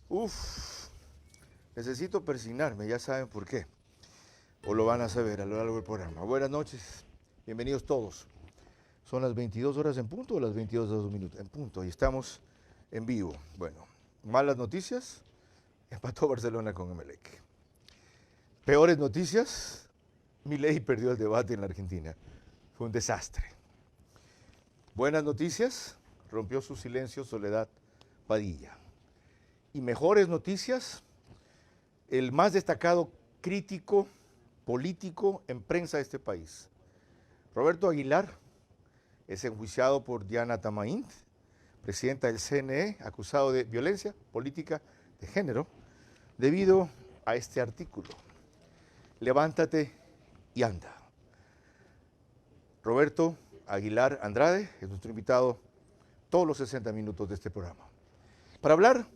Uf, necesito persignarme, ya saben por qué. O lo van a saber a lo largo del programa. Buenas noches, bienvenidos todos. Son las 22 horas en punto o las 22:02 en punto y estamos en vivo. Bueno, malas noticias, empató Barcelona con Emelec. Peores noticias, Milei perdió el debate en la Argentina. Fue un desastre. Buenas noticias, rompió su silencio Soledad Padilla. Y mejores noticias, el más destacado crítico político en prensa de este país, Roberto Aguilar, es enjuiciado por Diana Tamaint, presidenta del CNE, acusado de violencia política de género, debido a este artículo. Levántate y anda. Roberto Aguilar Andrade es nuestro invitado todos los 60 minutos de este programa, para hablar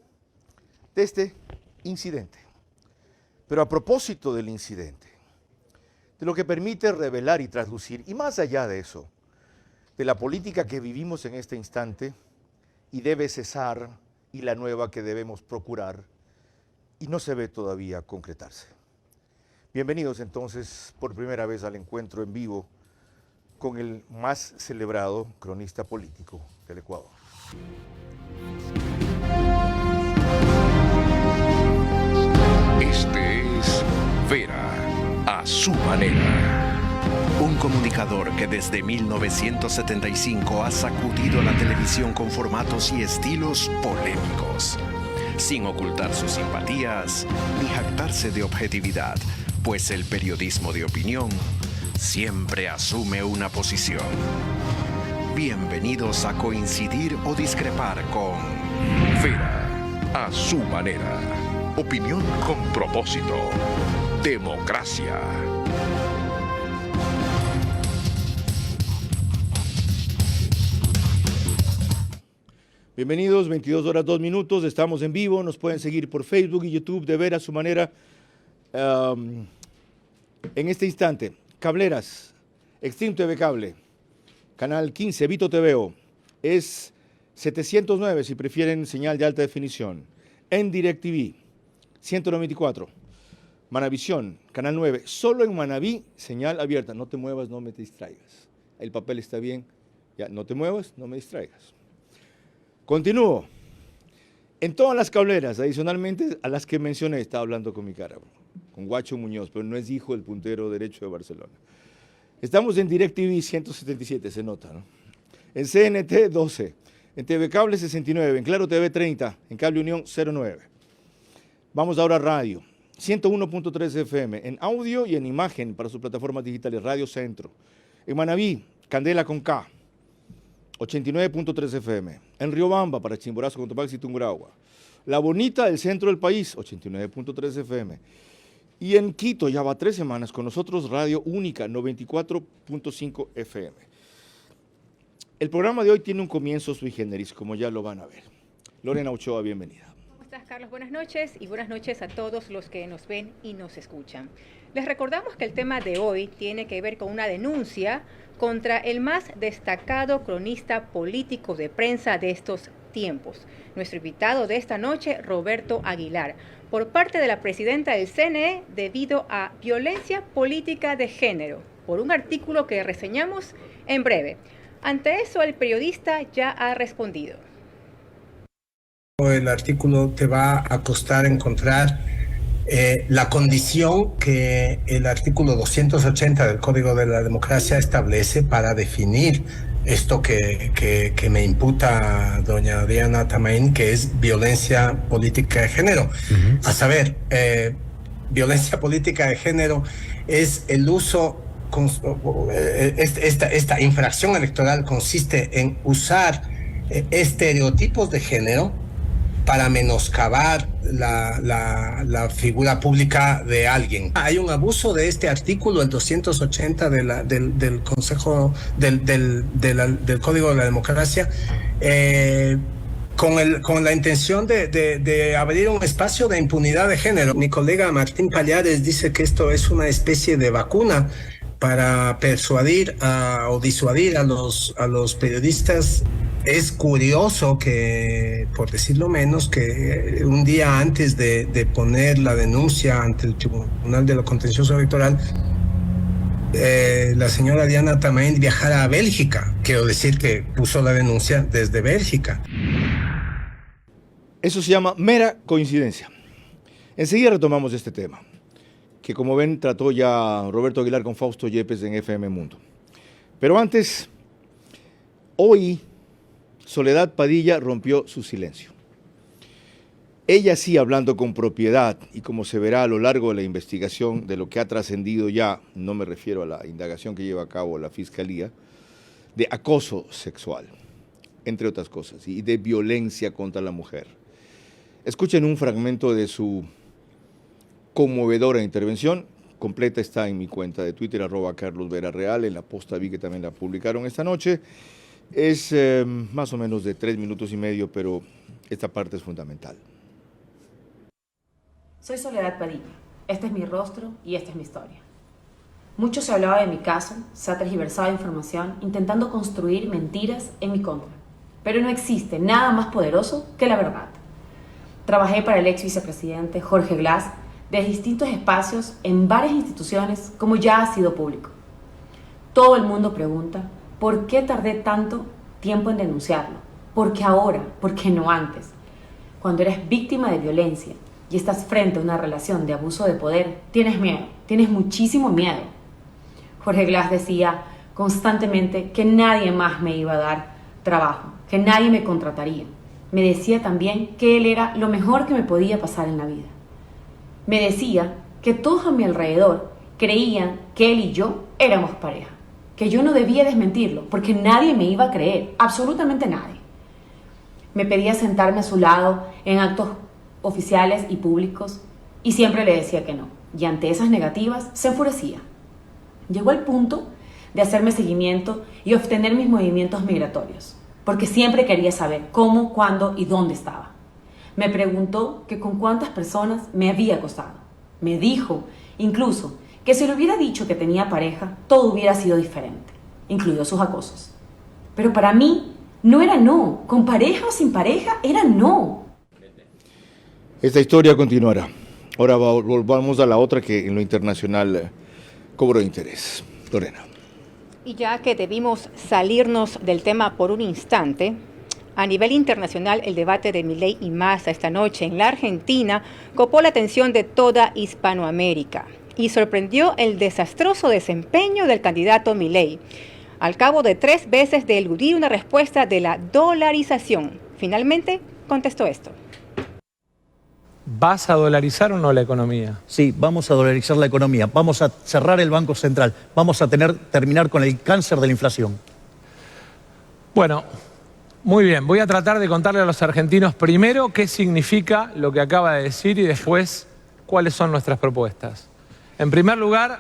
de este incidente. Pero a propósito del incidente, de lo que permite revelar y traslucir, y más allá de eso, de la política que vivimos en este instante y debe cesar, y la nueva que debemos procurar, y no se ve todavía concretarse. Bienvenidos entonces por primera vez al encuentro en vivo con el más celebrado cronista político del Ecuador. Este es Vera a su manera. Un comunicador que desde 1975 ha sacudido la televisión con formatos y estilos polémicos, sin ocultar sus simpatías ni jactarse de objetividad, pues el periodismo de opinión siempre asume una posición. Bienvenidos a coincidir o discrepar con Vera a su manera. Opinión con propósito. Democracia. Bienvenidos, 22 horas 2 minutos, estamos en vivo, nos pueden seguir por Facebook y YouTube de Vera a su manera. En este instante, Cableras, Extreme TV Cable, Canal 15, Vito TVO, es 709 si prefieren señal de alta definición, en DirecTV, 194, Manavisión, Canal 9, solo en Manaví, señal abierta, no te muevas, no me distraigas, el papel está bien, ya, no te muevas, no me distraigas. Continúo. En todas las cableras, adicionalmente a las que mencioné, estaba hablando con mi cara, con Guacho Muñoz, pero no es hijo del puntero derecho de Barcelona. Estamos en DirecTV 177, se nota, ¿no? En CNT 12, en TV Cable 69, en Claro TV 30, en Cable Unión 09. Vamos ahora a radio, 101.3 FM, en audio y en imagen para sus plataformas digitales, Radio Centro. En Manaví, Candela con K, 89.3 FM. En Riobamba, para Chimborazo, Cotopaxi y Tungurahua. La Bonita del centro del país, 89.3 FM. Y en Quito, ya va 3 semanas, con nosotros Radio Única, 94.5 FM. El programa de hoy tiene un comienzo sui generis, como ya lo van a ver. Lorena Ochoa, bienvenida. ¿Cómo estás, Carlos? Buenas noches y buenas noches a todos los que nos ven y nos escuchan. Les recordamos que el tema de hoy tiene que ver con una denuncia contra el más destacado cronista político de prensa de estos tiempos. Nuestro invitado de esta noche, Roberto Aguilar, por parte de la presidenta del CNE debido a violencia política de género, por un artículo que reseñamos en breve. Ante eso, el periodista ya ha respondido. El artículo te va a costar encontrar la condición que el artículo 280 del Código de la Democracia establece para definir esto que me imputa doña Diana Tamain, que es violencia política de género. A saber, violencia política de género es el uso, esta infracción electoral consiste en usar estereotipos de género para menoscabar la figura pública de alguien. Hay un abuso de este artículo, el 280 del Consejo del Código de la Democracia, con la intención de abrir un espacio de impunidad de género. Mi colega Martín Pallares dice que esto es una especie de vacuna para persuadir o disuadir a los periodistas Es curioso que, por decirlo menos, que un día antes de poner la denuncia ante el Tribunal de lo Contencioso Electoral, la señora Diana Tamain viajara a Bélgica. Quiero decir que puso la denuncia desde Bélgica. Eso se llama mera coincidencia. Enseguida retomamos este tema, que como ven trató ya Roberto Aguilar con Fausto Yepes en FM Mundo. Pero antes, hoy Soledad Padilla rompió su silencio. Ella sí, hablando con propiedad, y como se verá a lo largo de la investigación de lo que ha trascendido ya, no me refiero a la indagación que lleva a cabo la Fiscalía, de acoso sexual, entre otras cosas, y de violencia contra la mujer. Escuchen un fragmento de su conmovedora intervención, completa está en mi cuenta de Twitter, @CarlosVeraReal, en la posta vi que también la publicaron esta noche. Es más o menos de 3 minutos y medio, pero esta parte es fundamental. Soy Soledad Padilla, este es mi rostro y esta es mi historia. Mucho se hablaba de mi caso, se ha tergiversado información intentando construir mentiras en mi contra, pero no existe nada más poderoso que la verdad. Trabajé para el ex vicepresidente Jorge Glass de distintos espacios en varias instituciones, como ya ha sido público. Todo el mundo pregunta por qué tardé tanto tiempo en denunciarlo, por qué ahora, por qué no antes. Cuando eres víctima de violencia y estás frente a una relación de abuso de poder, tienes miedo, tienes muchísimo miedo. Jorge Glass decía constantemente que nadie más me iba a dar trabajo, que nadie me contrataría. Me decía también que él era lo mejor que me podía pasar en la vida. Me decía que todos a mi alrededor creían que él y yo éramos pareja, que yo no debía desmentirlo porque nadie me iba a creer, absolutamente nadie. Me pedía sentarme a su lado en actos oficiales y públicos y siempre le decía que no, y ante esas negativas se enfurecía. Llegó al punto de hacerme seguimiento y obtener mis movimientos migratorios, porque siempre quería saber cómo, cuándo y dónde estaba. Me preguntó que con cuántas personas me había acostado. Me dijo, incluso, que si le hubiera dicho que tenía pareja, todo hubiera sido diferente, incluidos sus acosos. Pero para mí no era no, con pareja o sin pareja era no. Esta historia continuará. Ahora volvamos a la otra que en lo internacional cobró interés. Lorena. Y ya que debimos salirnos del tema por un instante, a nivel internacional el debate de Milei y Massa esta noche en la Argentina copó la atención de toda Hispanoamérica y sorprendió el desastroso desempeño del candidato Milei, al cabo de 3 veces de eludir una respuesta de la dolarización. Finalmente contestó esto. ¿Vas a dolarizar o no la economía? Sí, vamos a dolarizar la economía, vamos a cerrar el Banco Central, vamos a terminar con el cáncer de la inflación. Bueno, muy bien, voy a tratar de contarle a los argentinos primero qué significa lo que acaba de decir y después cuáles son nuestras propuestas. En primer lugar,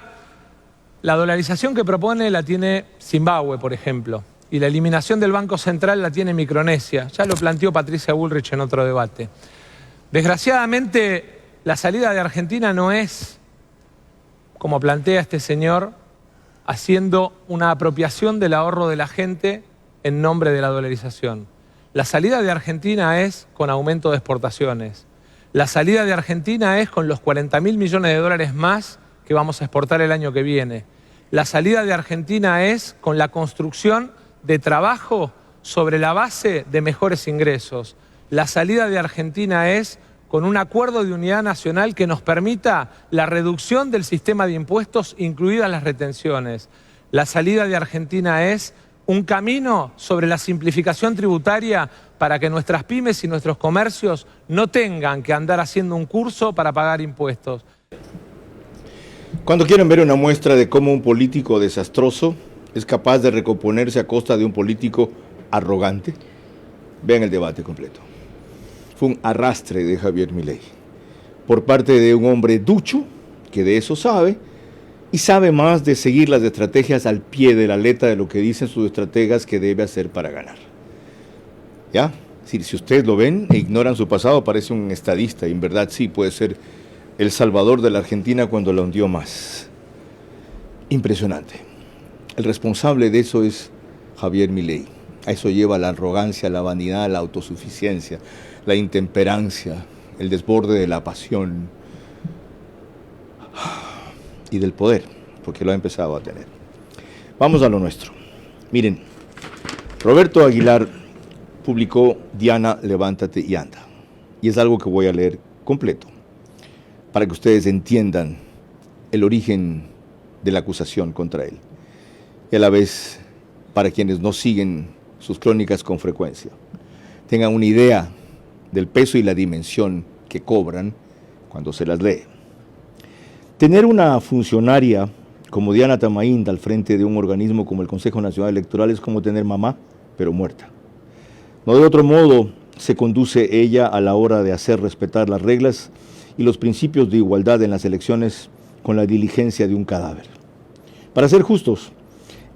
la dolarización que propone la tiene Zimbabue, por ejemplo, y la eliminación del Banco Central la tiene Micronesia. Ya lo planteó Patricia Bullrich en otro debate. Desgraciadamente, la salida de Argentina no es, como plantea este señor, haciendo una apropiación del ahorro de la gente en nombre de la dolarización. La salida de Argentina es con aumento de exportaciones. La salida de Argentina es con los 40.000 millones de dólares más que vamos a exportar el año que viene. La salida de Argentina es con la construcción de trabajo sobre la base de mejores ingresos. La salida de Argentina es con un acuerdo de unidad nacional que nos permita la reducción del sistema de impuestos, incluidas las retenciones. La salida de Argentina es un camino sobre la simplificación tributaria para que nuestras pymes y nuestros comercios no tengan que andar haciendo un curso para pagar impuestos. Cuando quieren ver una muestra de cómo un político desastroso es capaz de recomponerse a costa de un político arrogante, vean el debate completo. Fue un arrastre de Javier Milei por parte de un hombre ducho que de eso sabe y sabe más de seguir las estrategias al pie de la letra de lo que dicen sus estrategas que debe hacer para ganar. ¿Ya? Si ustedes lo ven e ignoran su pasado, parece un estadista y en verdad sí puede ser el salvador de la Argentina cuando la hundió más. Impresionante. El responsable de eso es Javier Milei. A eso lleva la arrogancia, la vanidad, la autosuficiencia, la intemperancia, el desborde de la pasión y del poder, porque lo ha empezado a tener. Vamos a lo nuestro. Miren, Roberto Aguilar publicó Diana, levántate y anda. Y es algo que voy a leer completo, para que ustedes entiendan el origen de la acusación contra él. Y a la vez, para quienes no siguen sus crónicas con frecuencia, tengan una idea del peso y la dimensión que cobran cuando se las lee. Tener una funcionaria como Diana Tamaínd al frente de un organismo como el Consejo Nacional Electoral es como tener mamá, pero muerta. No de otro modo se conduce ella a la hora de hacer respetar las reglas y los principios de igualdad en las elecciones con la diligencia de un cadáver. Para ser justos,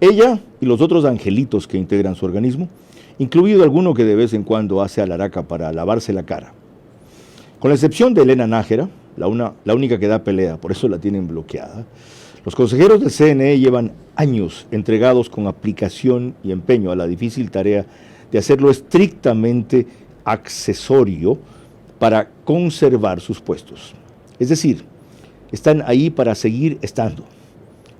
ella y los otros angelitos que integran su organismo, incluido alguno que de vez en cuando hace alaraca para lavarse la cara. Con la excepción de Elena Nájera, la única que da pelea, por eso la tienen bloqueada, los consejeros del CNE llevan años entregados con aplicación y empeño a la difícil tarea de hacerlo estrictamente accesorio para conservar sus puestos. Es decir, están ahí para seguir estando.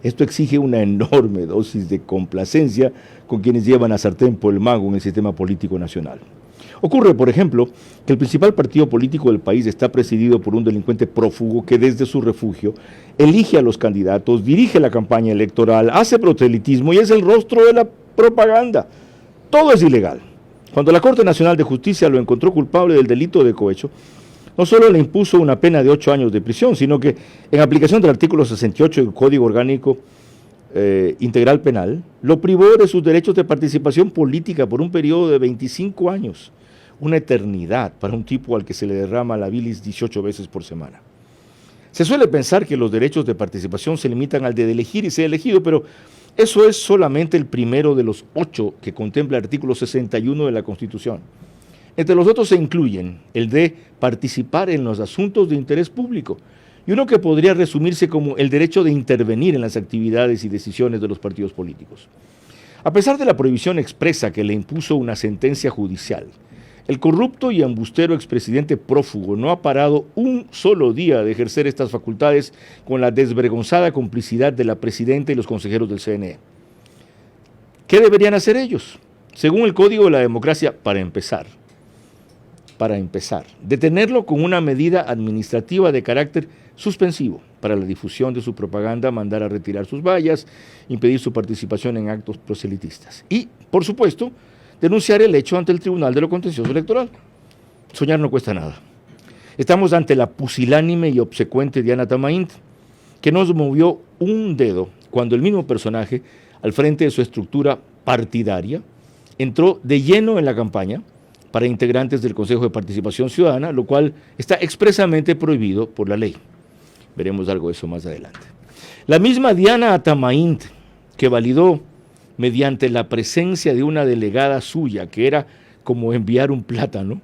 Esto exige una enorme dosis de complacencia con quienes llevan a sartén por el mango en el sistema político nacional. Ocurre, por ejemplo, que el principal partido político del país está presidido por un delincuente prófugo que desde su refugio elige a los candidatos, dirige la campaña electoral, hace proselitismo y es el rostro de la propaganda. Todo es ilegal. Cuando la Corte Nacional de Justicia lo encontró culpable del delito de cohecho, no solo le impuso una pena de 8 años de prisión, sino que en aplicación del artículo 68 del Código Orgánico Integral Penal, lo privó de sus derechos de participación política por un periodo de 25 años, una eternidad para un tipo al que se le derrama la bilis 18 veces por semana. Se suele pensar que los derechos de participación se limitan al de elegir y ser elegido, pero eso es solamente el primero de los 8 que contempla el artículo 61 de la Constitución. Entre los otros se incluyen el de participar en los asuntos de interés público y uno que podría resumirse como el derecho de intervenir en las actividades y decisiones de los partidos políticos. A pesar de la prohibición expresa que le impuso una sentencia judicial, el corrupto y embustero expresidente prófugo no ha parado un solo día de ejercer estas facultades con la desvergonzada complicidad de la presidenta y los consejeros del CNE. ¿Qué deberían hacer ellos? Según el Código de la Democracia, para empezar, detenerlo con una medida administrativa de carácter suspensivo para la difusión de su propaganda, mandar a retirar sus vallas, impedir su participación en actos proselitistas y, por supuesto, denunciar el hecho ante el Tribunal de lo Contencioso Electoral. Soñar no cuesta nada. Estamos ante la pusilánime y obsecuente Diana Tamaínd, que no movió un dedo cuando el mismo personaje, al frente de su estructura partidaria, entró de lleno en la campaña para integrantes del Consejo de Participación Ciudadana, lo cual está expresamente prohibido por la ley. Veremos algo de eso más adelante. La misma Diana Tamaínd, que validó mediante la presencia de una delegada suya, que era como enviar un plátano,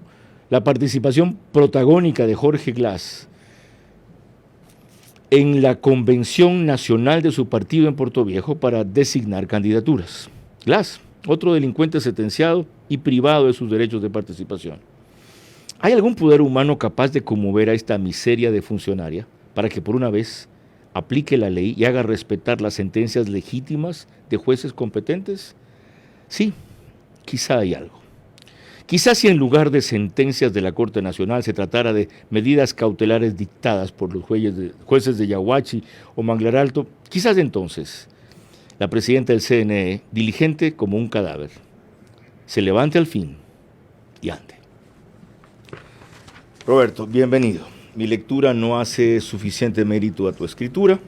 la participación protagónica de Jorge Glass en la Convención Nacional de su partido en Puerto Viejo para designar candidaturas. Glass, otro delincuente sentenciado y privado de sus derechos de participación. ¿Hay algún poder humano capaz de conmover a esta miseria de funcionaria para que por una vez aplique la ley y haga respetar las sentencias legítimas de jueces competentes? Sí, quizá hay algo. Quizá si en lugar de sentencias de la Corte Nacional se tratara de medidas cautelares dictadas por los jueces de Yaguachi o Manglar Alto, quizás entonces la presidenta del CNE, diligente como un cadáver, se levante al fin y ande. Roberto, bienvenido. Mi lectura no hace suficiente mérito a tu escritura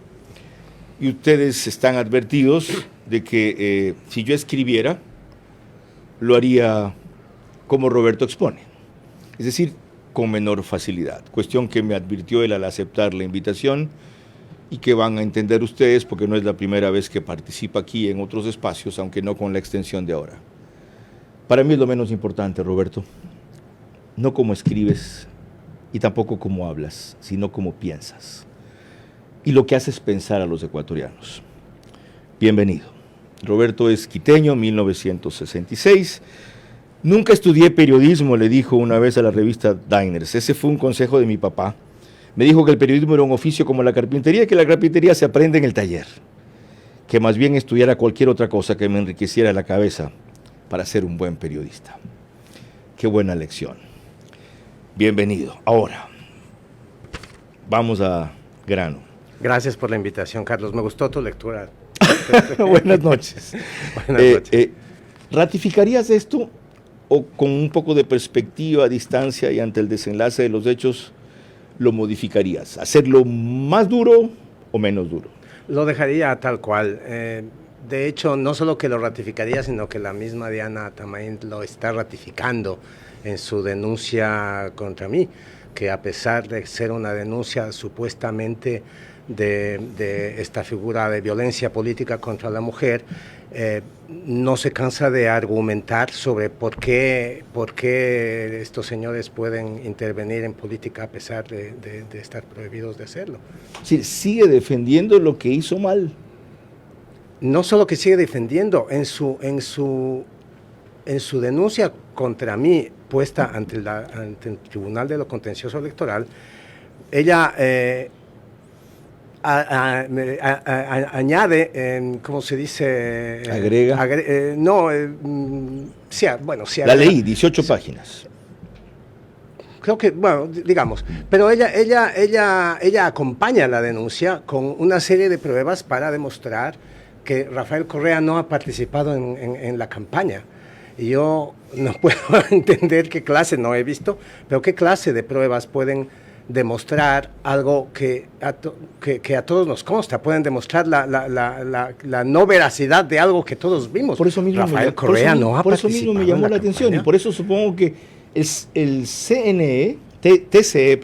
y ustedes están advertidos de que si yo escribiera, lo haría como Roberto expone, es decir, con menor facilidad, cuestión que me advirtió él al aceptar la invitación y que van a entender ustedes porque no es la primera vez que participa aquí en otros espacios, aunque no con la extensión de ahora. Para mí es lo menos importante, Roberto, no cómo escribes y tampoco cómo hablas, sino cómo piensas y lo que haces pensar a los ecuatorianos. Bienvenido. Roberto es quiteño, 1966. Nunca estudié periodismo, le dijo una vez a la revista Diners. Ese fue un consejo de mi papá. Me dijo que el periodismo era un oficio como la carpintería, que la carpintería se aprende en el taller. Que más bien estudiara cualquier otra cosa que me enriqueciera la cabeza para ser un buen periodista. Qué buena lección. Bienvenido. Ahora, vamos a grano. Gracias por la invitación, Carlos. Me gustó tu lectura. Buenas noches. Buenas noches. ¿Ratificarías esto o con un poco de perspectiva, distancia y ante el desenlace de los hechos lo modificarías? ¿Hacerlo más duro o menos duro? Lo dejaría tal cual. De hecho, no solo que lo ratificaría, sino que la misma Diana Tamain lo está ratificando en su denuncia contra mí, que a pesar de ser una denuncia supuestamente de esta figura de violencia política contra la mujer, no se cansa de argumentar sobre por qué estos señores pueden intervenir en política a pesar de estar prohibidos de hacerlo. Sí, sigue defendiendo lo que hizo mal. No solo que sigue defendiendo, en su denuncia contra mí, puesta ante el Tribunal de lo Contencioso Electoral, ella añade, ¿cómo se dice? Agrega. Sí, bueno, sí. La leí, 18 páginas. Creo que, bueno, digamos, pero ella acompaña la denuncia con una serie de pruebas para demostrar que Rafael Correa no ha participado en la campaña. Y yo no puedo entender qué clase, no he visto, pero qué clase de pruebas pueden demostrar algo que a todos nos consta, pueden demostrar la no veracidad de algo que todos vimos. Por eso mismo Rafael Correa no ha participado. Por eso mismo me llamó la atención y por eso supongo que el TCE,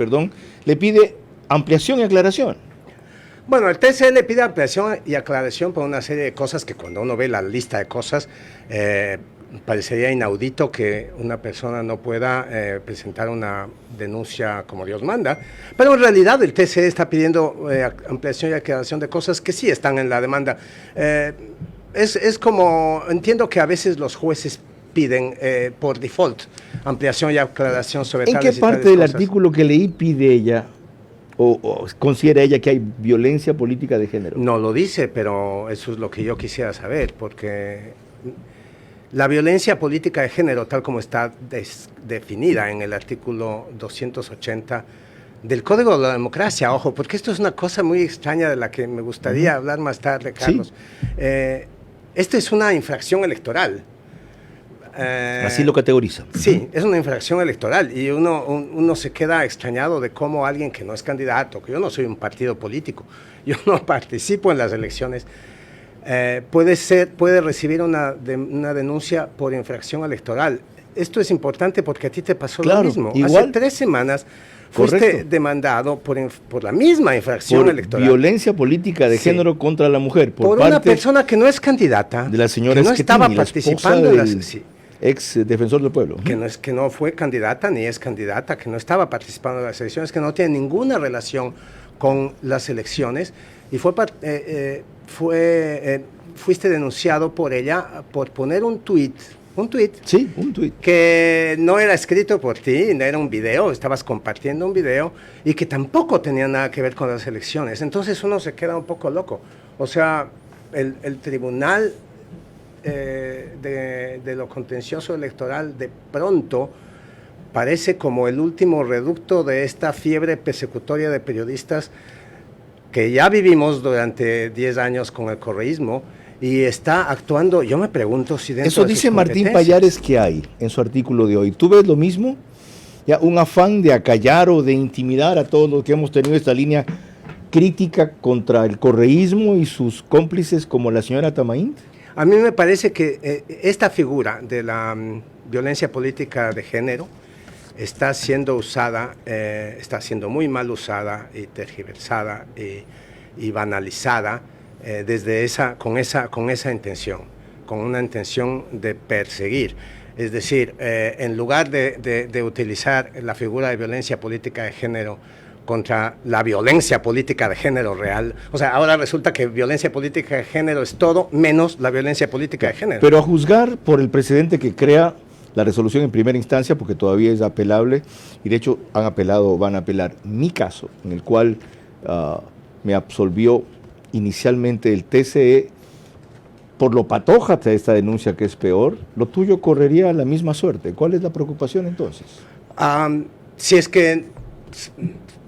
le pide ampliación y aclaración. Bueno, el TCE le pide ampliación y aclaración por una serie de cosas que cuando uno ve la lista de cosas, parecería inaudito que una persona no pueda presentar una denuncia como Dios manda, pero en realidad el TCE está pidiendo ampliación y aclaración de cosas que sí están en la demanda. Es como, entiendo que a veces los jueces piden por default ampliación y aclaración sobre tales y tales cosas. ¿En qué parte del artículo que leí pide ella o considera ella que hay violencia política de género? No lo dice, pero eso es lo que yo quisiera saber, porque la violencia política de género, tal como está definida en el artículo 280 del Código de la Democracia, ojo, porque esto es una cosa muy extraña de la que me gustaría hablar más tarde, Carlos. Sí. Esto es una infracción electoral. Así lo categoriza. Sí, es una infracción electoral y uno se queda extrañado de cómo alguien que no es candidato, que yo no soy un partido político, yo no participo en las elecciones, puede recibir una denuncia por infracción electoral. Esto es importante porque a ti te pasó lo mismo. Igual, hace 3 semanas fuiste demandado por la misma infracción electoral. Violencia política de género contra la mujer. Por una persona que no es candidata, de la señora que no estaba participando en las... ex defensor del pueblo. Que no fue candidata ni es candidata, que no estaba participando en las elecciones, que no tiene ninguna relación con las elecciones y fuiste denunciado por ella por poner un tuit. Sí, un tuit. Que no era escrito por ti, no era un video, estabas compartiendo un video y que tampoco tenía nada que ver con las elecciones. Entonces uno se queda un poco loco. O sea, el tribunal de lo contencioso electoral de pronto parece como el último reducto de esta fiebre persecutoria de periodistas que ya vivimos durante 10 años con el correísmo y está actuando, yo me pregunto si dentro eso de dice Martín Pallares que hay en su artículo de hoy. ¿Tú ves lo mismo? Ya un afán de acallar o de intimidar a todos los que hemos tenido esta línea crítica contra el correísmo y sus cómplices como la señora Tamain. A mí me parece que esta figura de la violencia política de género está siendo usada, está siendo muy mal usada y tergiversada y banalizada con esa intención, con una intención de perseguir. Es decir, en lugar de utilizar la figura de violencia política de género contra la violencia política de género real. O sea, ahora resulta que violencia política de género es todo menos la violencia política de género. Pero a juzgar por el precedente que crea la resolución en primera instancia, porque todavía es apelable, y de hecho han apelado o van a apelar mi caso, en el cual me absolvió inicialmente el TCE por lo patójata de esta denuncia, que es peor, lo tuyo correría la misma suerte. ¿Cuál es la preocupación entonces?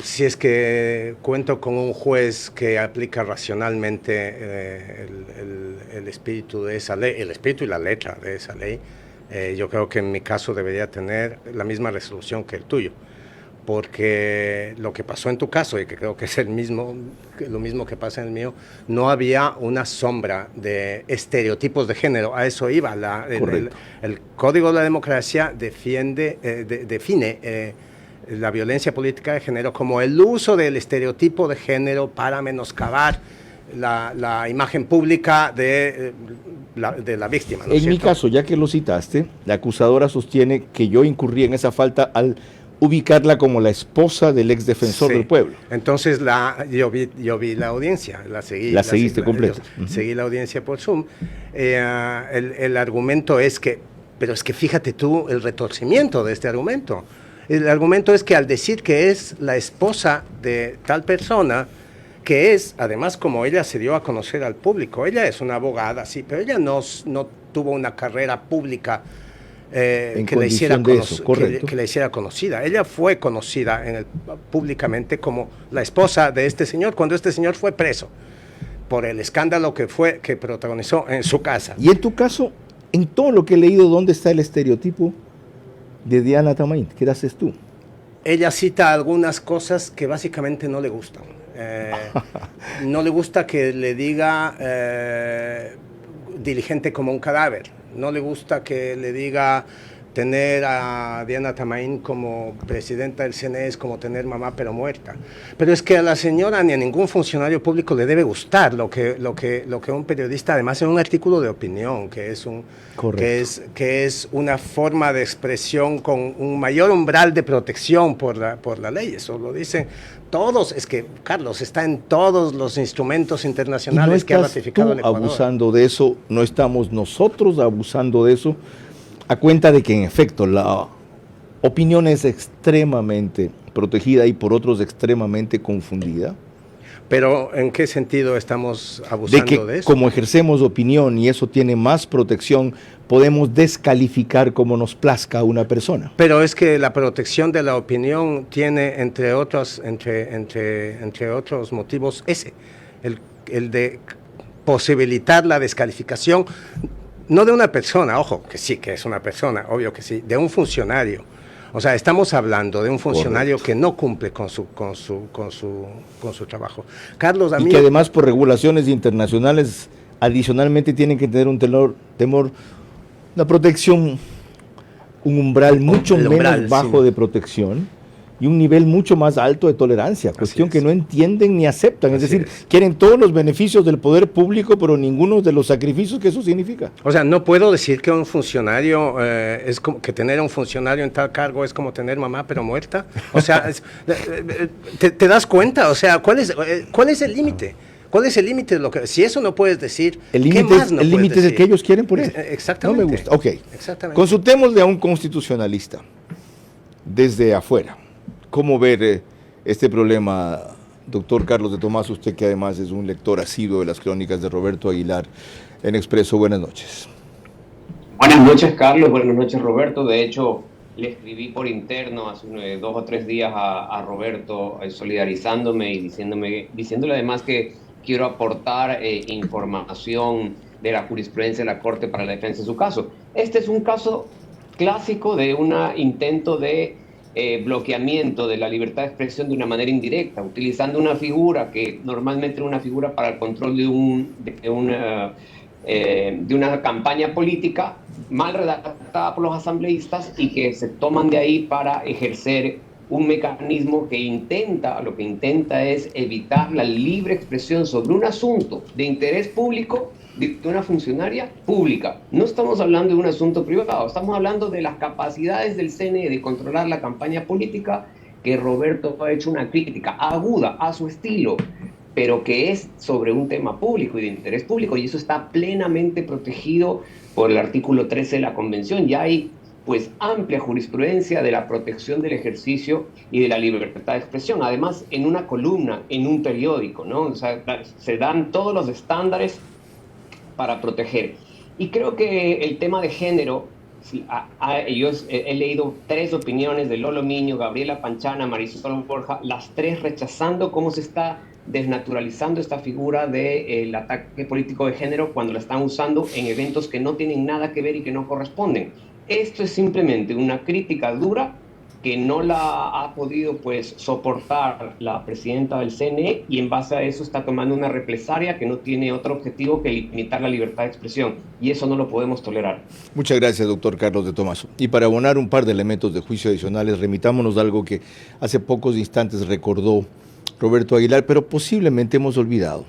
Si es que cuento con un juez que aplica racionalmente el espíritu de esa ley, el espíritu y la letra de esa ley, yo creo que en mi caso debería tener la misma resolución que el tuyo, porque lo que pasó en tu caso, y que creo que es lo mismo que pasa en el mío, no había una sombra de estereotipos de género. A eso iba. El Código de la Democracia define la violencia política de género como el uso del estereotipo de género para menoscabar la imagen pública de la víctima, ¿no es cierto? Mi caso, ya que lo citaste, la acusadora sostiene que yo incurrí en esa falta al ubicarla como la esposa del ex defensor del pueblo. Entonces yo vi la audiencia, la seguí. La seguiste completa. Seguí la audiencia por Zoom. El argumento es que, pero es que fíjate tú el retorcimiento de este argumento. El argumento es que al decir que es la esposa de tal persona, que es, además, como ella se dio a conocer al público, ella es una abogada, sí, pero ella no tuvo una carrera pública que la hiciera conocida. Ella fue conocida públicamente como la esposa de este señor cuando este señor fue preso por el escándalo que protagonizó en su casa. Y en tu caso, en todo lo que he leído, ¿dónde está el estereotipo de Diana Tamain? ¿Qué haces tú? Ella cita algunas cosas que básicamente no le gustan. No le gusta que le diga diligente como un cadáver. No le gusta que le diga tener a Diana Tamain como presidenta del CNE es como tener mamá pero muerta. Pero es que a la señora ni a ningún funcionario público le debe gustar lo que un periodista, además en un artículo de opinión, que es una forma de expresión con un mayor umbral de protección por la ley. Eso lo dicen todos. Es que, Carlos, está en todos los instrumentos internacionales que ha ratificado el Ecuador. Abusando de eso, no estamos nosotros abusando de eso, a cuenta de que en efecto la opinión es extremadamente protegida y por otros extremadamente confundida. Pero ¿en qué sentido estamos abusando de eso? Como ejercemos opinión y eso tiene más protección, podemos descalificar como nos plazca a una persona. Pero es que la protección de la opinión tiene, entre otros motivos, el de posibilitar la descalificación, no de una persona, ojo, que sí, que es una persona, obvio que sí, de un funcionario. O sea, estamos hablando de un funcionario que no cumple con su trabajo. Carlos, y que además por regulaciones internacionales adicionalmente tienen que tener un temor, una protección, un umbral mucho menos bajo de protección y un nivel mucho más alto de tolerancia, cuestión que no entienden ni aceptan. Es decir, quieren todos los beneficios del poder público, pero ninguno de los sacrificios que eso significa. O sea, no puedo decir que un funcionario, es como que tener un funcionario en tal cargo es como tener mamá pero muerta. O sea, ¿te das cuenta? O sea, ¿cuál es el límite? ¿Cuál es el límite de lo que, si eso no puedes decir, ¿qué más no puedes decir? El límite es el que ellos quieren poner. Exactamente. No me gusta. Ok. Consultémosle a un constitucionalista desde afuera. ¿Cómo ver este problema, doctor Carlos de Tomás, usted que además es un lector asiduo de las crónicas de Roberto Aguilar en Expreso? Buenas noches. Buenas noches, Carlos. Buenas noches, Roberto. De hecho, le escribí por interno hace 2 o 3 días a Roberto, solidarizándome y diciéndole además que quiero aportar información de la jurisprudencia de la Corte para la defensa de su caso. Este es un caso clásico de un intento de bloqueamiento de la libertad de expresión de una manera indirecta, utilizando una figura que normalmente era una figura para el control de una campaña política mal redactada por los asambleístas y que se toman de ahí para ejercer un mecanismo que lo que intenta es evitar la libre expresión sobre un asunto de interés público de una funcionaria pública. No estamos hablando de un asunto privado, estamos hablando de las capacidades del CNE de controlar la campaña política que Roberto ha hecho una crítica aguda a su estilo, pero que es sobre un tema público y de interés público, y eso está plenamente protegido por el artículo 13 de la Convención. Ya hay pues amplia jurisprudencia de la protección del ejercicio y de la libertad de expresión. Además, en una columna, en un periódico, ¿no? O sea, se dan todos los estándares para proteger. Y creo que el tema de género, sí, yo he leído 3 opiniones de Lolo Miño, Gabriela Panchana, Marisol Borja, las 3 rechazando cómo se está desnaturalizando esta figura del ataque político de género cuando la están usando en eventos que no tienen nada que ver y que no corresponden. Esto es simplemente una crítica dura que no la ha podido pues soportar la presidenta del CNE, y en base a eso está tomando una represalia que no tiene otro objetivo que limitar la libertad de expresión, y eso no lo podemos tolerar. Muchas gracias, doctor Carlos de Tomaso. Y para abonar un par de elementos de juicio adicionales, remitámonos a algo que hace pocos instantes recordó Roberto Aguilar, pero posiblemente hemos olvidado,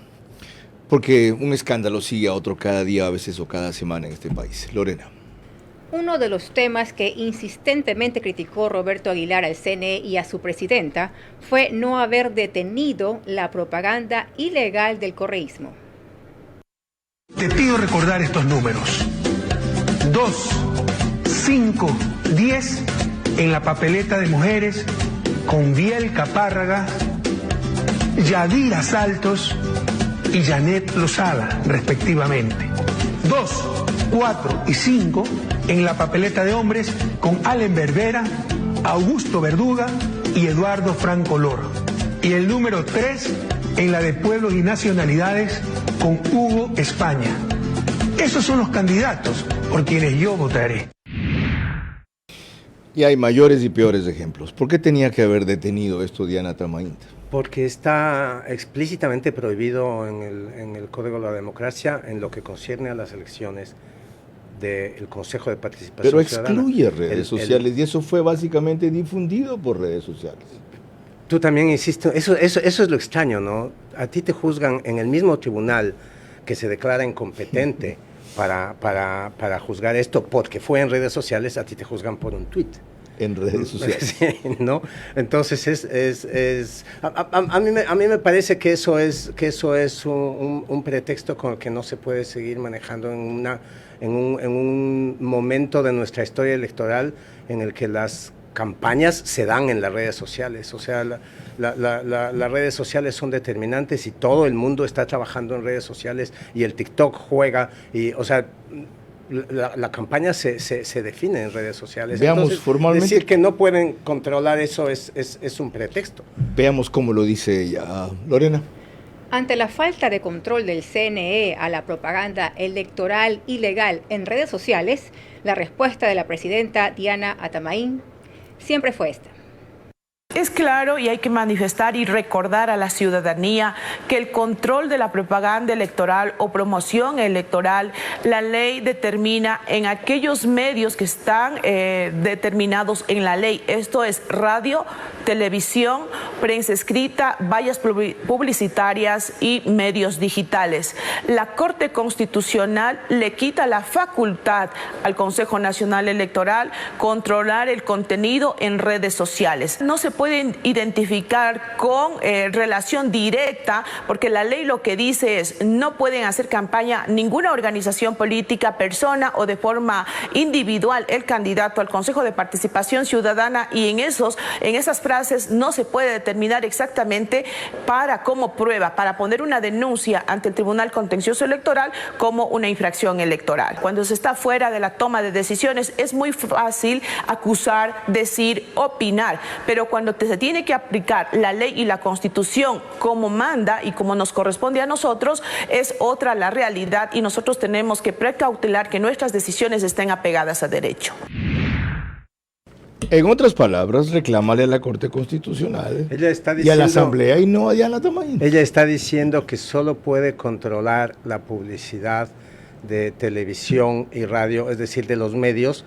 porque un escándalo sigue a otro cada día, a veces o cada semana en este país. Lorena. Uno de los temas que insistentemente criticó Roberto Aguilar al CNE y a su presidenta fue no haber detenido la propaganda ilegal del correísmo. Te pido recordar estos números: 2, 5, 10 en la papeleta de mujeres con Biel Capárraga, Yadira Saltos y Janet Lozada, respectivamente. 2, 4 y 5 en la papeleta de hombres con Allen Berbera, Augusto Verduga y Eduardo Franco Loro. Y el número 3 en la de pueblos y nacionalidades con Hugo España. Esos son los candidatos por quienes yo votaré. Y hay mayores y peores ejemplos. ¿Por qué tenía que haber detenido esto Diana Tamainta? Porque está explícitamente prohibido en el Código de la Democracia en lo que concierne a las elecciones del Consejo de Participación Pero Ciudadana. Pero excluye redes sociales, y eso fue básicamente difundido por redes sociales. Tú también insistes, eso es lo extraño, ¿no? A ti te juzgan en el mismo tribunal que se declara incompetente para juzgar esto porque fue en redes sociales, a ti te juzgan por un tuit. En redes sociales. Sí, ¿no? Entonces a mí me parece que eso es un pretexto con el que no se puede seguir manejando en un momento de nuestra historia electoral en el que las campañas se dan en las redes sociales. O sea, las redes sociales son determinantes y todo el mundo está trabajando en redes sociales, y el TikTok juega, y o sea, la campaña se define en redes sociales. Veamos. Entonces, formalmente, decir que no pueden controlar eso es un pretexto. Veamos cómo lo dice ella. Lorena. Ante la falta de control del CNE a la propaganda electoral ilegal en redes sociales, la respuesta de la presidenta Diana Atamaín siempre fue esta. Es claro, y hay que manifestar y recordar a la ciudadanía que el control de la propaganda electoral o promoción electoral, la ley determina en aquellos medios que están determinados en la ley. Esto es radio, televisión, prensa escrita, vallas publicitarias y medios digitales. La Corte Constitucional le quita la facultad al Consejo Nacional Electoral controlar el contenido en redes sociales. No se pueden identificar con relación directa, porque la ley lo que dice es no pueden hacer campaña ninguna organización política, persona o de forma individual el candidato al Consejo de Participación Ciudadana, y en esas frases no se puede determinar exactamente como prueba, para poner una denuncia ante el Tribunal Contencioso Electoral como una infracción electoral. Cuando se está fuera de la toma de decisiones es muy fácil acusar, decir, opinar, pero cuando se tiene que aplicar la ley y la Constitución como manda y como nos corresponde a nosotros, es otra la realidad, y nosotros tenemos que precautelar que nuestras decisiones estén apegadas a derecho. En otras palabras, reclámale a la Corte Constitucional y a la Asamblea, y no a Diana Tamaín. Ella está diciendo que solo puede controlar la publicidad de televisión y radio, es decir, de los medios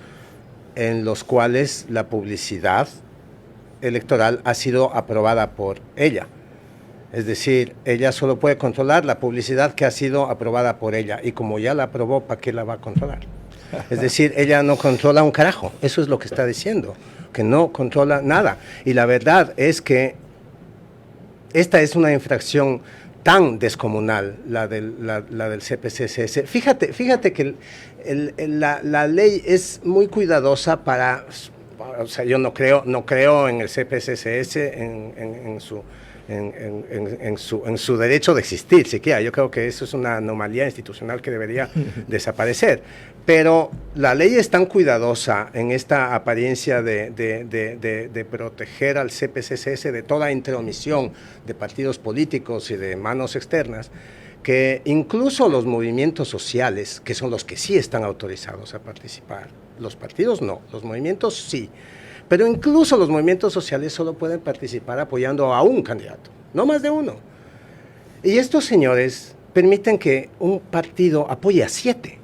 en los cuales la publicidad electoral ha sido aprobada por ella. Es decir, ella solo puede controlar la publicidad que ha sido aprobada por ella, y como ya la aprobó, ¿para qué la va a controlar? Es decir, ella no controla un carajo, eso es lo que está diciendo, que no controla nada. Y la verdad es que esta es una infracción tan descomunal, la del CPCSS. Fíjate que la ley es muy cuidadosa para, o sea, yo no creo en el CPCSS en su derecho de existir siquiera. Yo creo que eso es una anomalía institucional que debería desaparecer. Pero la ley es tan cuidadosa en esta apariencia de proteger al CPCSS de toda intromisión de partidos políticos y de manos externas, que incluso los movimientos sociales, que son los que sí están autorizados a participar, los partidos no, los movimientos sí, pero incluso los movimientos sociales solo pueden participar apoyando a un candidato, no más de uno. Y estos señores permiten que un partido apoye a 7.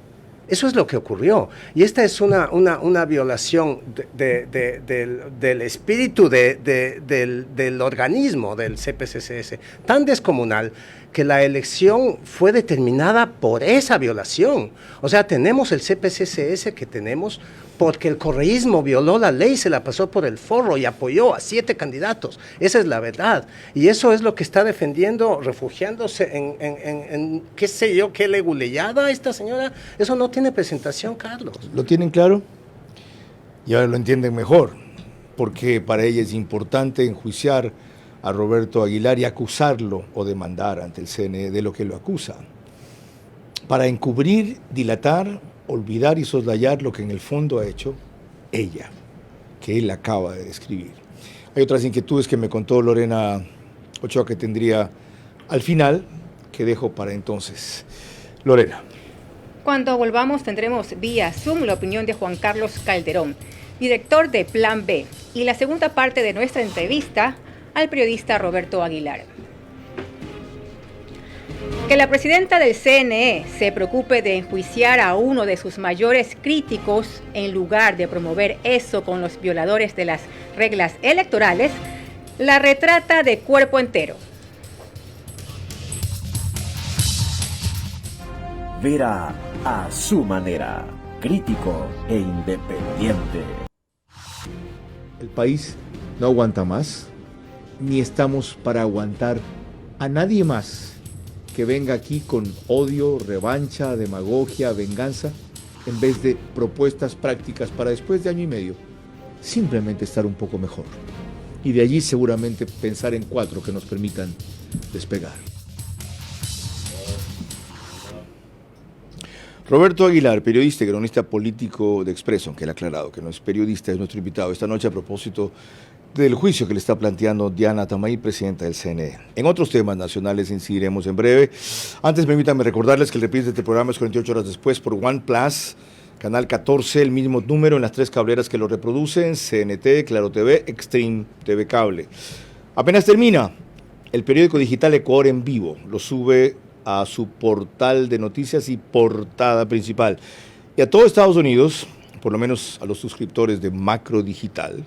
Eso es lo que ocurrió. Y esta es una violación del espíritu del organismo del CPCSS, tan descomunal que la elección fue determinada por esa violación. O sea, tenemos el CPCSS que tenemos porque el correísmo violó la ley, se la pasó por el forro y apoyó a 7 candidatos. Esa es la verdad. Y eso es lo que está defendiendo, refugiándose en qué sé yo, qué leguleyada esta señora. Eso no tiene presentación, Carlos. ¿Lo tienen claro? Y ahora lo entienden mejor, porque para ella es importante enjuiciar a Roberto Aguilar y acusarlo o demandar ante el CNE de lo que lo acusa, para encubrir, dilatar, olvidar y soslayar lo que en el fondo ha hecho ella, que él acaba de describir. Hay otras inquietudes que me contó Lorena Ochoa que tendría al final, que dejo para entonces. Lorena. Cuando volvamos tendremos vía Zoom la opinión de Juan Carlos Calderón, director de Plan B, y la segunda parte de nuestra entrevista al periodista Roberto Aguilar. Que la presidenta del CNE se preocupe de enjuiciar a uno de sus mayores críticos en lugar de promover eso con los violadores de las reglas electorales, la retrata de cuerpo entero. Vera a su manera, crítico e independiente. El país no aguanta más, ni estamos para aguantar a nadie más que venga aquí con odio, revancha, demagogia, venganza, en vez de propuestas prácticas para después de año y medio, simplemente estar un poco mejor. Y de allí seguramente pensar en 4 que nos permitan despegar. Roberto Aguilar, periodista y cronista político de Expreso, aunque él ha aclarado que no es periodista, es nuestro invitado esta noche a propósito del juicio que le está planteando Diana Tamay, presidenta del CNE. En otros temas nacionales incidiremos en breve. Antes, permítanme recordarles que el reprise de este programa es 48 horas después por OnePlus, canal 14, el mismo número en las 3 cableras que lo reproducen, CNT, Claro TV, Extreme TV Cable. Apenas termina, el periódico digital Ecuador en Vivo lo sube a su portal de noticias y portada principal. Y a todo Estados Unidos, por lo menos a los suscriptores de Macro Digital,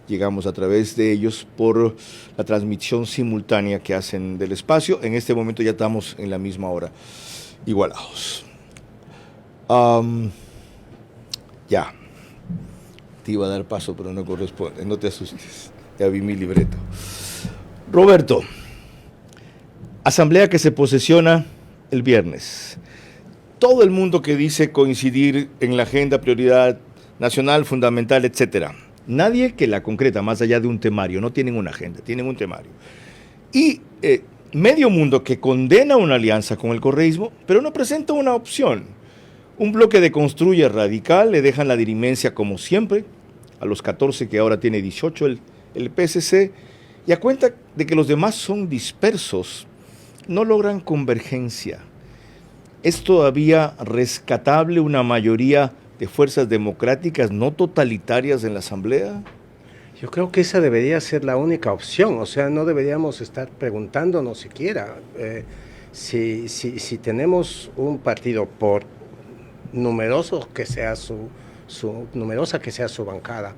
llegamos a través de ellos por la transmisión simultánea que hacen del espacio. En este momento ya estamos en la misma hora, igualados. Ya, te iba a dar paso, pero no corresponde, no te asustes, ya vi mi libreto. Roberto, asamblea que se posesiona el viernes. Todo el mundo que dice coincidir en la agenda, prioridad nacional, fundamental, etcétera. Nadie que la concreta, más allá de un temario, no tienen una agenda, tienen un temario. Y medio mundo que condena una alianza con el correísmo, pero no presenta una opción. Un bloque de Construye Radical, le dejan la dirimencia como siempre, a los 14 que ahora tiene 18 el PSC, y a cuenta de que los demás son dispersos, no logran convergencia. ¿Es todavía rescatable una mayoría de fuerzas democráticas no totalitarias en la Asamblea? Yo creo que esa debería ser la única opción, o sea, no deberíamos estar preguntándonos siquiera si tenemos un partido, por numeroso que sea numerosa que sea su bancada,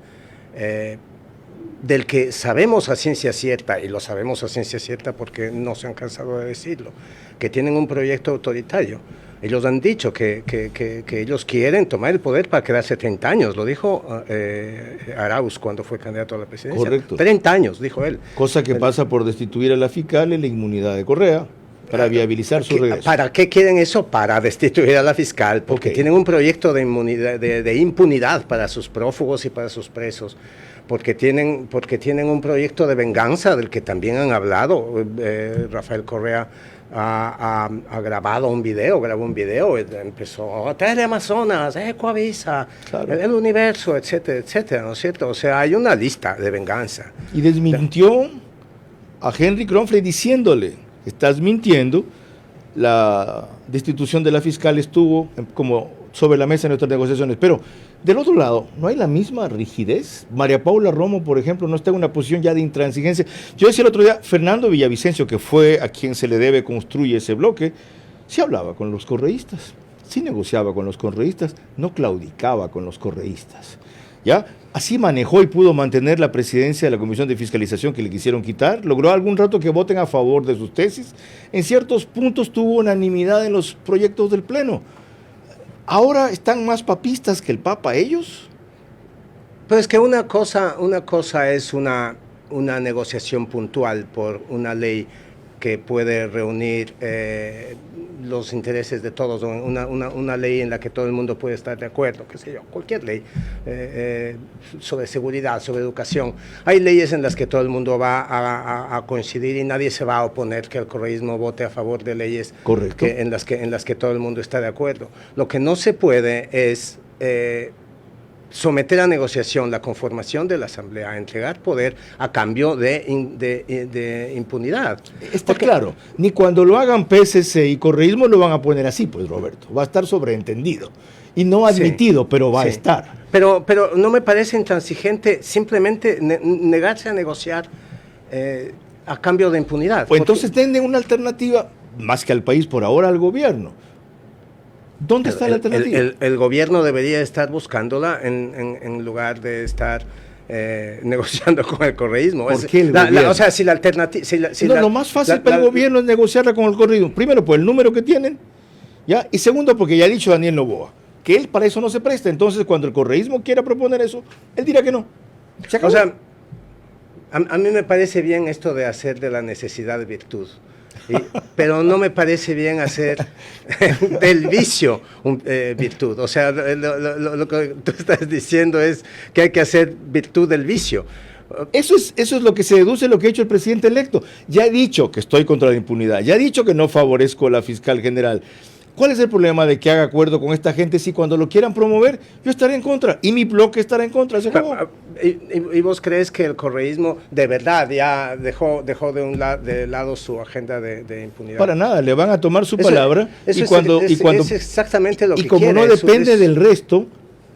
del que sabemos a ciencia cierta, y lo sabemos a ciencia cierta porque no se han cansado de decirlo, que tienen un proyecto autoritario. Ellos han dicho que ellos quieren tomar el poder para quedarse 30 años. Lo dijo Arauz cuando fue candidato a la presidencia. Correcto. 30 años, dijo él. Cosa que pasa por destituir a la fiscal y la inmunidad de Correa para viabilizar su regreso. ¿Para qué quieren eso? Para destituir a la fiscal, porque tienen un proyecto de impunidad para sus prófugos y para sus presos. Porque tienen un proyecto de venganza del que también han hablado. Rafael Correa grabó un video, empezó Teleamazonas, Ecoavisa, claro, el Universo, etcétera, etcétera, ¿no es cierto? O sea, hay una lista de venganza. Y desmintió a Henry Kronfeld diciéndole: estás mintiendo, la destitución de la fiscal estuvo como sobre la mesa en nuestras negociaciones. Pero del otro lado, ¿no hay la misma rigidez? María Paula Romo, por ejemplo, no está en una posición ya de intransigencia. Yo decía el otro día, Fernando Villavicencio, que fue a quien se le debe construir ese bloque, sí hablaba con los correístas, sí negociaba con los correístas, no claudicaba con los correístas. ¿Ya? Así manejó y pudo mantener la presidencia de la Comisión de Fiscalización que le quisieron quitar, logró algún rato que voten a favor de sus tesis, en ciertos puntos tuvo unanimidad en los proyectos del Pleno. ¿Ahora están más papistas que el Papa ellos? Pues que una cosa es una negociación puntual por una ley que puede reunir los intereses de todos, una ley en la que todo el mundo puede estar de acuerdo, qué sé yo, cualquier ley sobre seguridad, sobre educación. Hay leyes en las que todo el mundo va a coincidir y nadie se va a oponer que el correísmo vote a favor de leyes en las que todo el mundo está de acuerdo. Lo que no se puede es someter a negociación la conformación de la Asamblea, entregar poder a cambio de impunidad. Está claro, ni cuando lo hagan PSC y correísmo lo van a poner así, pues, Roberto, va a estar sobreentendido y no admitido, pero va a estar. Pero no me parece intransigente simplemente negarse a negociar a cambio de impunidad. Pues entonces tienen una alternativa, más que al país por ahora, al gobierno. ¿Dónde está la alternativa? El gobierno debería estar buscándola en lugar de estar negociando con el correísmo. ¿Por qué el gobierno? O sea, si la alternativa... lo más fácil para el gobierno es negociarla con el correísmo. Primero, por el número que tienen, ¿ya? Y segundo, porque ya ha dicho Daniel Noboa, que él para eso no se presta. Entonces, cuando el correísmo quiera proponer eso, él dirá que no. Se acabó. O sea, a mí me parece bien esto de hacer de la necesidad virtud. Pero no me parece bien hacer del vicio virtud. O sea, lo que tú estás diciendo es que hay que hacer virtud del vicio. Eso es lo que se deduce de lo que ha hecho el presidente electo. Ya he dicho que estoy contra la impunidad, ya he dicho que no favorezco a la fiscal general. ¿Cuál es el problema de que haga acuerdo con esta gente si cuando lo quieran promover yo estaré en contra y mi bloque estará en contra? ¿Y vos crees que el correísmo de verdad ya dejó de lado su agenda de impunidad? Para nada, le van a tomar su palabra es exactamente lo que quiere. Y como no depende del resto,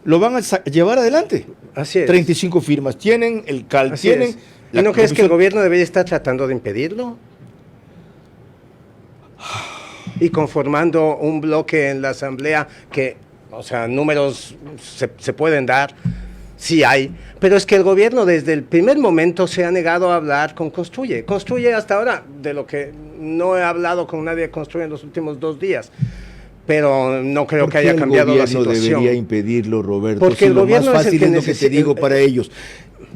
lo van a llevar adelante. Así es. 35 firmas tienen, el CAL Así tienen. Es. ¿Y no crees que el gobierno debería estar tratando de impedirlo? Y conformando un bloque en la Asamblea que, o sea, números se pueden dar, sí hay, pero es que el gobierno desde el primer momento se ha negado a hablar con Construye. Construye hasta ahora, de lo que no he hablado con nadie de Construye en los últimos 2 días, pero no creo que haya cambiado la situación. El gobierno debería impedirlo, Roberto. Porque si lo más fácil es lo que te digo para ellos.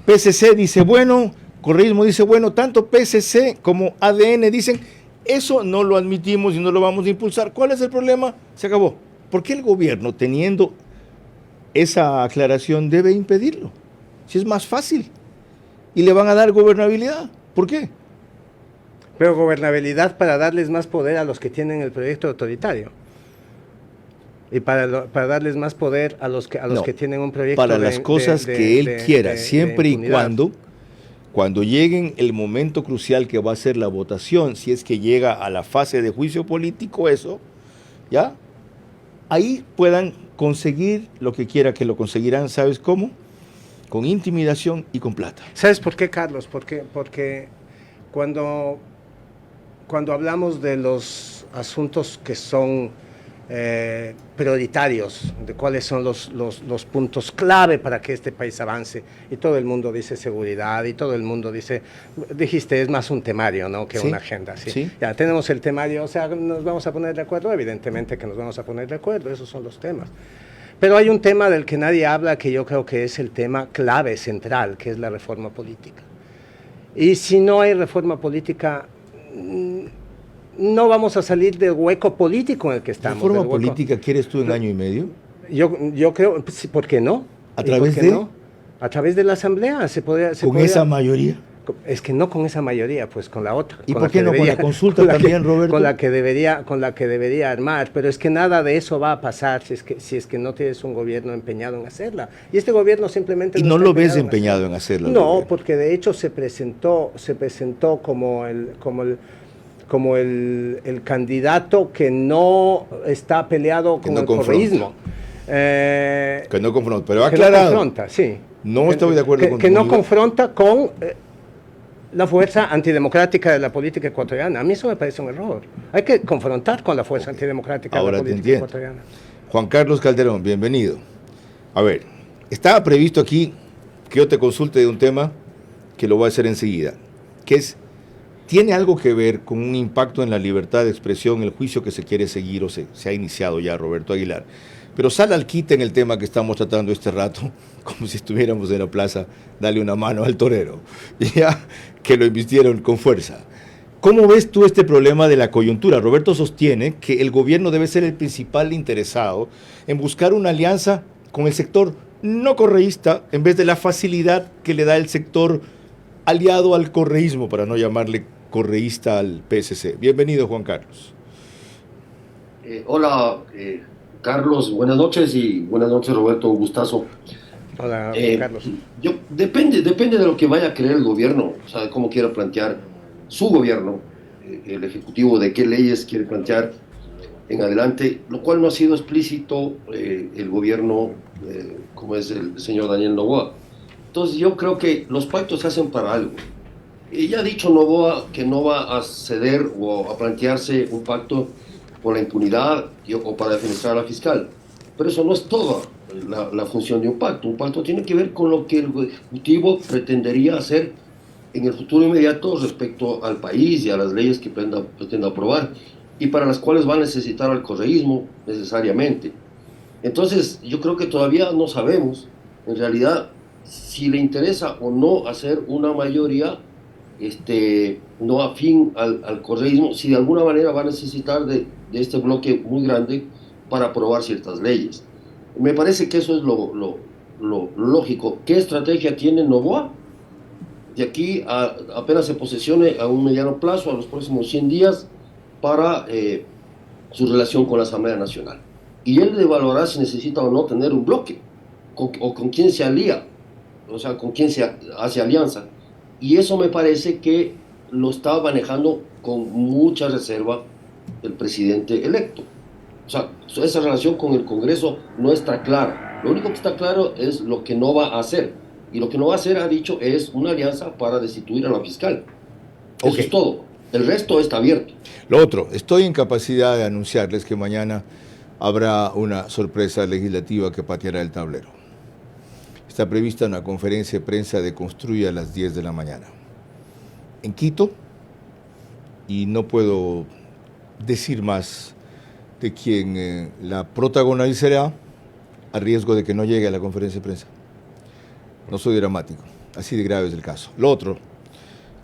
PSC dice bueno, correísmo dice bueno, tanto PSC como ADN dicen eso no lo admitimos y no lo vamos a impulsar. ¿Cuál es el problema? Se acabó. ¿Por qué el gobierno, teniendo esa aclaración, debe impedirlo? Si es más fácil y le van a dar gobernabilidad. ¿Por qué? Pero gobernabilidad para darles más poder a los que tienen el proyecto autoritario. Y para darles más poder a los que tienen un proyecto para las cosas que él quiera, siempre y cuando lleguen el momento crucial que va a ser la votación, si es que llega a la fase de juicio político eso, ¿ya? Ahí puedan conseguir lo que quiera, que lo conseguirán, ¿sabes cómo? Con intimidación y con plata. ¿Sabes por qué, Carlos? Porque cuando hablamos de los asuntos que son prioritarios, de cuáles son los puntos clave para que este país avance. Y todo el mundo dice seguridad, y todo el mundo dice, dijiste, es más un temario, ¿no?, que una agenda. ¿Sí? ¿Sí? Ya tenemos el temario, o sea, nos vamos a poner de acuerdo, evidentemente que nos vamos a poner de acuerdo, esos son los temas. Pero hay un tema del que nadie habla, que yo creo que es el tema clave, central, que es la reforma política. Y si no hay reforma política, no vamos a salir del hueco político en el que estamos. ¿Reforma política quieres tú en año y medio? Yo creo, ¿por qué no? ¿A través de? No? A través de la Asamblea. ¿Con esa mayoría? Es que no con esa mayoría, pues con la otra. ¿Y por qué no con la consulta también, Roberto? Con la que debería armar, pero es que nada de eso va a pasar si es que no tienes un gobierno empeñado en hacerla. Y este gobierno simplemente... ¿Y no lo ves empeñado en hacerla? No, porque de hecho se presentó como el candidato que no está peleado con el correísmo. Que no confronta, pero ha aclarado. No confronta, sí. No estoy de acuerdo con que no confronta con la fuerza antidemocrática de la política ecuatoriana. A mí eso me parece un error. Hay que confrontar con la fuerza antidemocrática de la política ecuatoriana. Juan Carlos Calderón, bienvenido. A ver, estaba previsto aquí que yo te consulte de un tema que lo voy a hacer enseguida, que es, ¿tiene algo que ver con un impacto en la libertad de expresión, el juicio que se quiere seguir o se ha iniciado ya, Roberto Aguilar? Pero sale al quite en el tema que estamos tratando este rato, como si estuviéramos en la plaza, dale una mano al torero, ya que lo invistieron con fuerza. ¿Cómo ves tú este problema de la coyuntura? Roberto sostiene que el gobierno debe ser el principal interesado en buscar una alianza con el sector no correísta, en vez de la facilidad que le da el sector aliado al correísmo, para no llamarle correísta al PSC. Bienvenido, Juan Carlos. Hola, Carlos, buenas noches, y buenas noches, Roberto, un gustazo. Hola, Carlos. Depende de lo que vaya a creer el gobierno, o sea, de cómo quiera plantear su gobierno, el Ejecutivo, de qué leyes quiere plantear en adelante, lo cual no ha sido explícito el gobierno, como es el señor Daniel Noboa. Entonces yo creo que los pactos se hacen para algo. Y ya ha dicho Noboa que no va a ceder o a plantearse un pacto por la impunidad o para defenestrar a la fiscal. Pero eso no es toda la función de un pacto. Un pacto tiene que ver con lo que el Ejecutivo pretendería hacer en el futuro inmediato respecto al país y a las leyes que pretenda aprobar, y para las cuales va a necesitar al correísmo necesariamente. Entonces yo creo que todavía no sabemos en realidad si le interesa o no hacer una mayoría no afín al correísmo, si de alguna manera va a necesitar de este bloque muy grande para aprobar ciertas leyes. Me parece que eso es lo lógico. ¿Qué estrategia tiene Noboa? De aquí apenas se posesione a un mediano plazo, a los próximos 100 días, para su relación con la Asamblea Nacional. Y él debe valorar si necesita o no tener un bloque, o con quién se alía, o sea, con quién se hace alianza. Y eso me parece que lo está manejando con mucha reserva el presidente electo. O sea, esa relación con el Congreso no está clara. Lo único que está claro es lo que no va a hacer. Y lo que no va a hacer, ha dicho, es una alianza para destituir a la fiscal. Eso es todo. El resto está abierto. Lo otro, estoy en capacidad de anunciarles que mañana habrá una sorpresa legislativa que pateará el tablero. Está prevista una conferencia de prensa de Construye a las 10 de la mañana. En Quito, y no puedo decir más de quién la protagonizará, a riesgo de que no llegue a la conferencia de prensa. No soy dramático, así de grave es el caso. Lo otro,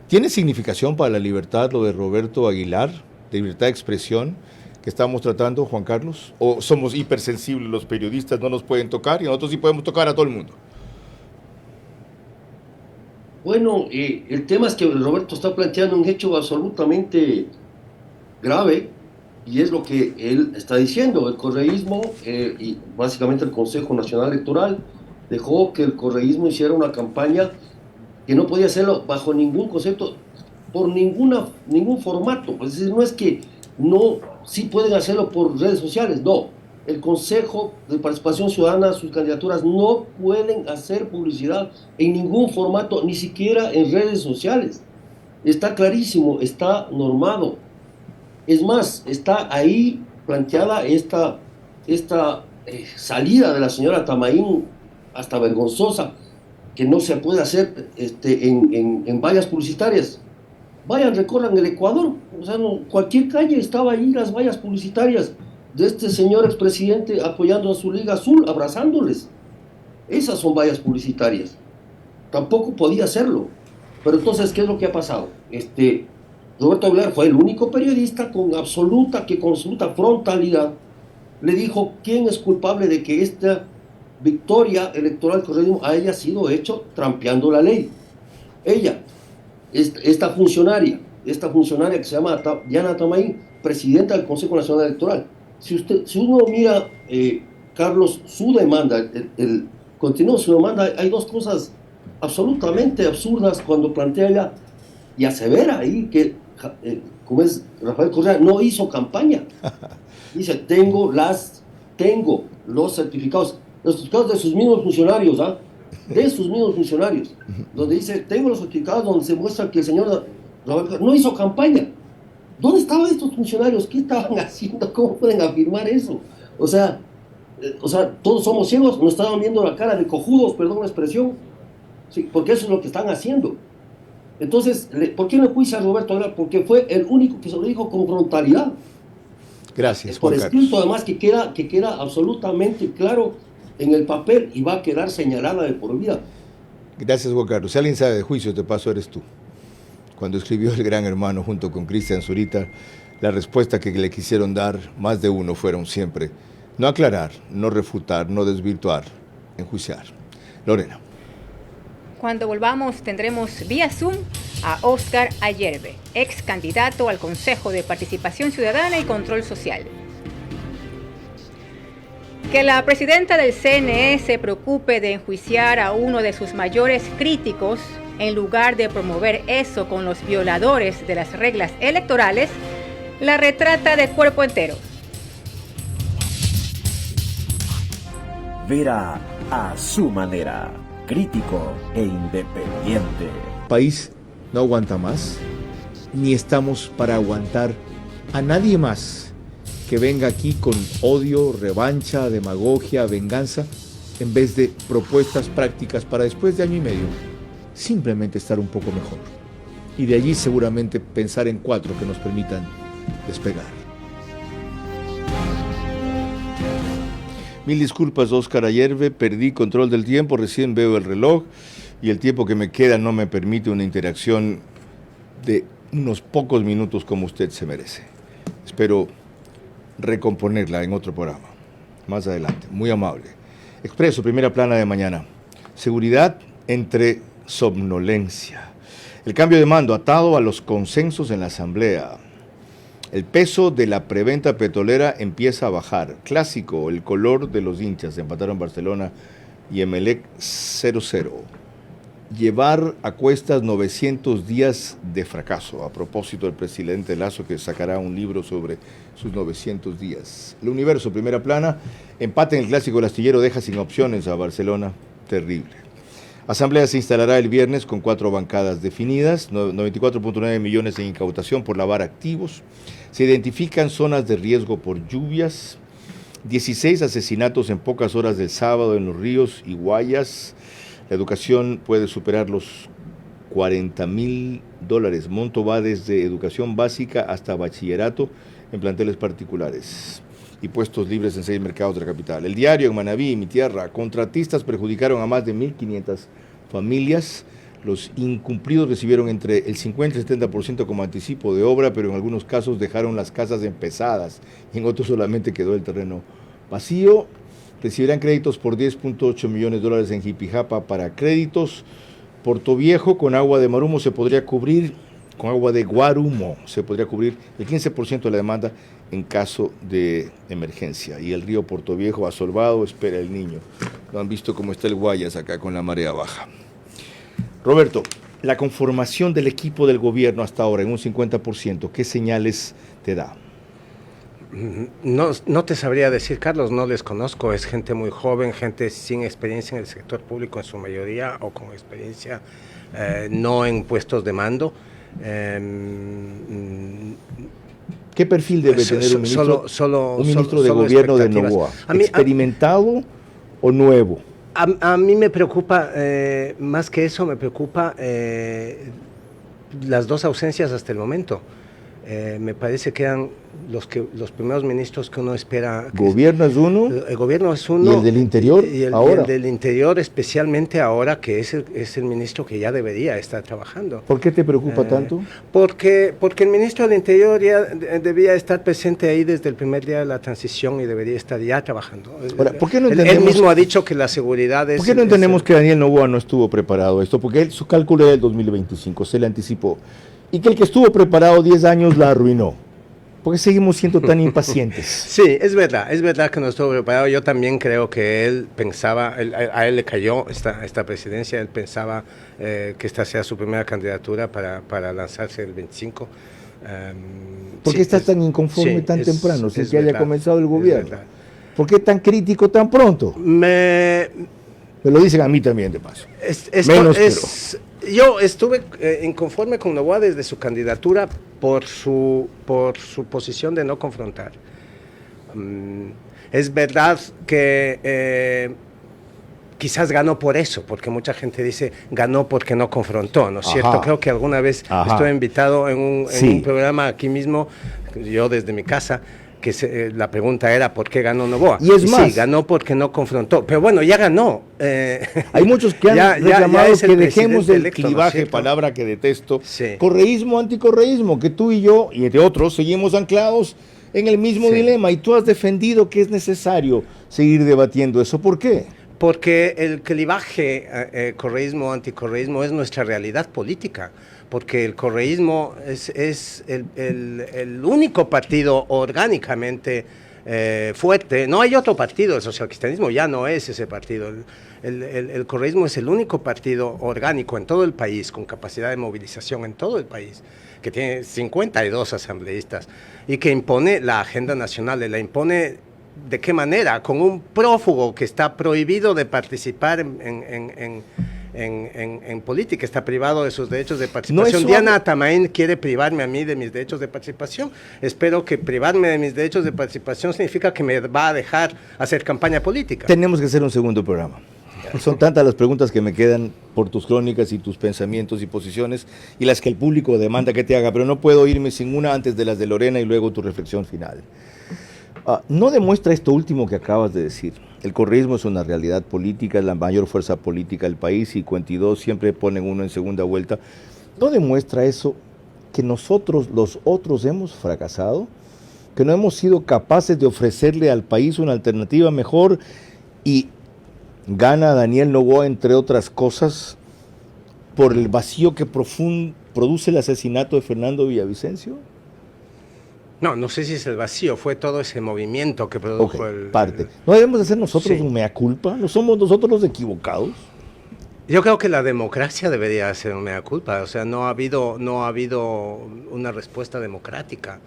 ¿tiene significación para la libertad lo de Roberto Aguilar, de libertad de expresión, que estamos tratando, Juan Carlos? ¿O somos hipersensibles los periodistas, no nos pueden tocar y nosotros sí podemos tocar a todo el mundo? Bueno, el tema es que Roberto está planteando un hecho absolutamente grave, y es lo que él está diciendo. El correísmo y básicamente el Consejo Nacional Electoral dejó que el correísmo hiciera una campaña que no podía hacerlo bajo ningún concepto, por ningún formato. Es decir, no es que no, sí pueden hacerlo por redes sociales, no. El Consejo de Participación Ciudadana, sus candidaturas no pueden hacer publicidad en ningún formato, ni siquiera en redes sociales. Está clarísimo, está normado. Es más, está ahí planteada esta salida de la señora Tamaín hasta vergonzosa, que no se puede hacer en vallas publicitarias. Vayan, recorran el Ecuador, o sea, cualquier calle estaba ahí las vallas publicitarias de este señor expresidente apoyando a su Liga Azul, abrazándoles. Esas son vallas publicitarias. Tampoco podía hacerlo. Pero entonces, ¿qué es lo que ha pasado? Roberto Aguilar fue el único periodista con absoluta frontalidad le dijo quién es culpable de que esta victoria electoral haya sido hecho trampeando la ley. Ella, esta funcionaria que se llama Diana Tamaín, presidenta del Consejo Nacional Electoral. Si uno mira, Carlos, su demanda, el contenido de su demanda, hay dos cosas absolutamente absurdas cuando plantea ella y asevera ahí que, como es Rafael Correa, no hizo campaña. Dice, tengo los certificados de sus mismos funcionarios, de sus mismos funcionarios, donde dice, tengo los certificados donde se muestra que el señor no hizo campaña. ¿Dónde estaban estos funcionarios? ¿Qué estaban haciendo? ¿Cómo pueden afirmar eso? O sea, todos somos ciegos, nos estaban viendo la cara de cojudos, perdón la expresión, sí, porque eso es lo que están haciendo. Entonces, ¿por qué no juicia a Roberto Aguilar? Porque fue el único que se lo dijo con frontalidad. Gracias, Juan Por escrito, Carlos. además, que queda absolutamente claro en el papel y va a quedar señalada de por vida. Gracias, Juan Carlos. Si alguien sabe de juicio, te paso, eres tú. Cuando escribió El Gran Hermano junto con Cristian Zurita, la respuesta que le quisieron dar más de uno fueron siempre no aclarar, no refutar, no desvirtuar, enjuiciar. Lorena. Cuando volvamos tendremos vía Zoom a Óscar Ayerbe, ex candidato al Consejo de Participación Ciudadana y Control Social. Que la presidenta del CNE se preocupe de enjuiciar a uno de sus mayores críticos en lugar de promover eso con los violadores de las reglas electorales, la retrata de cuerpo entero. Vera a su manera, crítico e independiente. El país no aguanta más, ni estamos para aguantar a nadie más que venga aquí con odio, revancha, demagogia, venganza, en vez de propuestas prácticas para después de año y medio simplemente estar un poco mejor. Y de allí seguramente pensar en 4 que nos permitan despegar. Mil disculpas, Óscar Ayerbe, perdí control del tiempo, recién veo el reloj y el tiempo que me queda no me permite una interacción de unos pocos minutos como usted se merece. Espero recomponerla en otro programa, más adelante. Muy amable. Expreso, primera plana de mañana. Seguridad entre somnolencia. El cambio de mando atado a los consensos en la Asamblea. El peso de la preventa petrolera empieza a bajar. Clásico, el color de los hinchas. Empataron Barcelona y Emelec 0-0. Llevar a cuestas 900 días de fracaso. A propósito del presidente Lasso, que sacará un libro sobre sus 900 días. El Universo, primera plana. Empate en el Clásico, el Astillero deja sin opciones a Barcelona. Terrible. Asamblea se instalará el viernes con 4 bancadas definidas, 94.9 millones en incautación por lavar activos. Se identifican zonas de riesgo por lluvias. 16 asesinatos en pocas horas del sábado en Los Ríos y Guayas. La educación puede superar los $40,000. Monto va desde educación básica hasta bachillerato en planteles particulares. Y puestos libres en 6 mercados de la capital. El Diario en Manabí, mi tierra, contratistas perjudicaron a más de 1.500 familias. Los incumplidos recibieron entre el 50 y el 70% como anticipo de obra, pero en algunos casos dejaron las casas empezadas, y en otros solamente quedó el terreno vacío. Recibirán créditos por $10.8 millones en Jipijapa para créditos. Portoviejo, con agua de Marumo se podría cubrir, con agua de Guarumo se podría cubrir el 15% de la demanda en caso de emergencia. Y el río Portoviejo asolvado, espera el niño. ¿No han visto cómo está el Guayas acá con la marea baja? Roberto, la conformación del equipo del gobierno hasta ahora en un 50%, ¿qué señales te da? No te sabría decir, Carlos, no les conozco, es gente muy joven, gente sin experiencia en el sector público en su mayoría, o con experiencia no en puestos de mando. ¿Qué perfil debe tener un ministro de gobierno de Noboa? ¿Experimentado o nuevo? A mí me preocupa, más que eso, me preocupa las dos ausencias hasta el momento. Me parece que eran los primeros ministros que uno espera. ¿Gobierno es uno? El gobierno es uno. ¿Y el del interior ahora? El del interior, especialmente ahora, que es el ministro que ya debería estar trabajando. ¿Por qué te preocupa tanto? Porque el ministro del interior ya debía estar presente ahí desde el primer día de la transición y debería estar ya trabajando. Ahora, ¿por qué no entendemos, él mismo ha dicho que la seguridad es... ¿Por qué no entendemos que Daniel Noboa no estuvo preparado a esto? Porque su cálculo era el 2025, se le anticipó. Y que el que estuvo preparado 10 años la arruinó. ¿Por qué seguimos siendo tan impacientes? Sí, es verdad que no estuvo preparado. Yo también creo que él pensaba, a él le cayó esta presidencia, él pensaba que esta sea su primera candidatura para lanzarse el 25. ¿Por qué estás tan inconforme tan temprano, sin que haya comenzado el gobierno? ¿Por qué tan crítico tan pronto? Me lo dicen a mí también, de paso. Yo estuve inconforme con Noboa desde su candidatura por su posición de no confrontar. Es verdad que quizás ganó por eso, porque mucha gente dice ganó porque no confrontó, ¿no es cierto? Creo que alguna vez estuve invitado en un programa aquí mismo, yo desde mi casa, que la pregunta era ¿por qué ganó Noboa? Y es más, sí, ganó porque no confrontó, pero bueno, ya ganó. Hay muchos que han reclamado que dejemos el clivaje, ¿no? Palabra que detesto, correísmo, anticorreísmo, que tú y yo, y entre otros, seguimos anclados en el mismo dilema, y tú has defendido que es necesario seguir debatiendo eso. ¿Por qué? Porque el clivaje correísmo, anticorreísmo es nuestra realidad política. Porque el correísmo es el único partido orgánicamente fuerte. No hay otro partido, el socialcristianismo ya no es ese partido. El correísmo es el único partido orgánico en todo el país, con capacidad de movilización en todo el país, que tiene 52 asambleístas y que impone la agenda nacional. La impone ¿de qué manera? Con un prófugo que está prohibido de participar en política, está privado de sus derechos de participación. No, Diana Atamaín quiere privarme a mí de mis derechos de participación. Espero que privarme de mis derechos de participación significa que me va a dejar hacer campaña política. Tenemos que hacer un segundo programa. Son tantas las preguntas que me quedan por tus crónicas y tus pensamientos y posiciones y las que el público demanda que te haga, pero no puedo irme sin una antes de las de Lorena y luego tu reflexión final. ¿No demuestra esto último que acabas de decir? El correísmo es una realidad política, es la mayor fuerza política del país y 52 siempre ponen uno en segunda vuelta. ¿No demuestra eso que nosotros, los otros, hemos fracasado? ¿Que no hemos sido capaces de ofrecerle al país una alternativa mejor y gana Daniel Noboa, entre otras cosas, por el vacío que produce el asesinato de Fernando Villavicencio? No sé si es el vacío, fue todo ese movimiento que produjo parte. ¿No debemos hacer nosotros un mea culpa? ¿No somos nosotros los equivocados? Yo creo que la democracia debería hacer un mea culpa, o sea, no ha habido una respuesta democrática.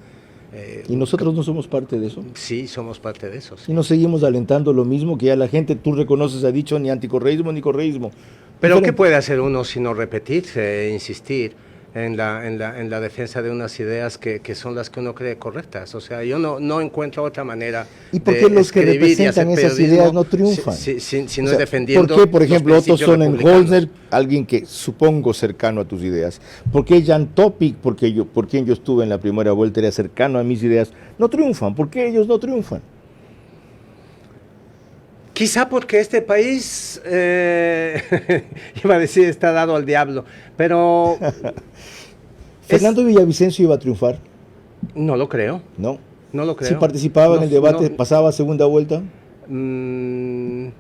¿Y nosotros no somos parte de eso? Sí, somos parte de eso. Sí. Y nos seguimos alentando lo mismo que ya la gente, tú reconoces, ha dicho ni anticorreísmo ni correísmo. Pero ¿qué puede hacer uno sino repetirse e insistir en la defensa de unas ideas que son las que uno cree correctas? O sea, yo no encuentro otra manera. ¿Y por qué los que representan esas ideas no triunfan? Si no es defendiendo. ¿Por qué, por ejemplo, Otto Sonnenholzer, alguien que supongo cercano a tus ideas? ¿Por qué Jan Topic, por quien yo estuve en la primera vuelta, era cercano a mis ideas, no triunfan? ¿Por qué ellos no triunfan? Quizá porque este país, iba a decir, está dado al diablo, pero... ¿Fernando Villavicencio iba a triunfar? No lo creo. No lo creo. ¿Si participaba en el debate, pasaba a segunda vuelta? Nunca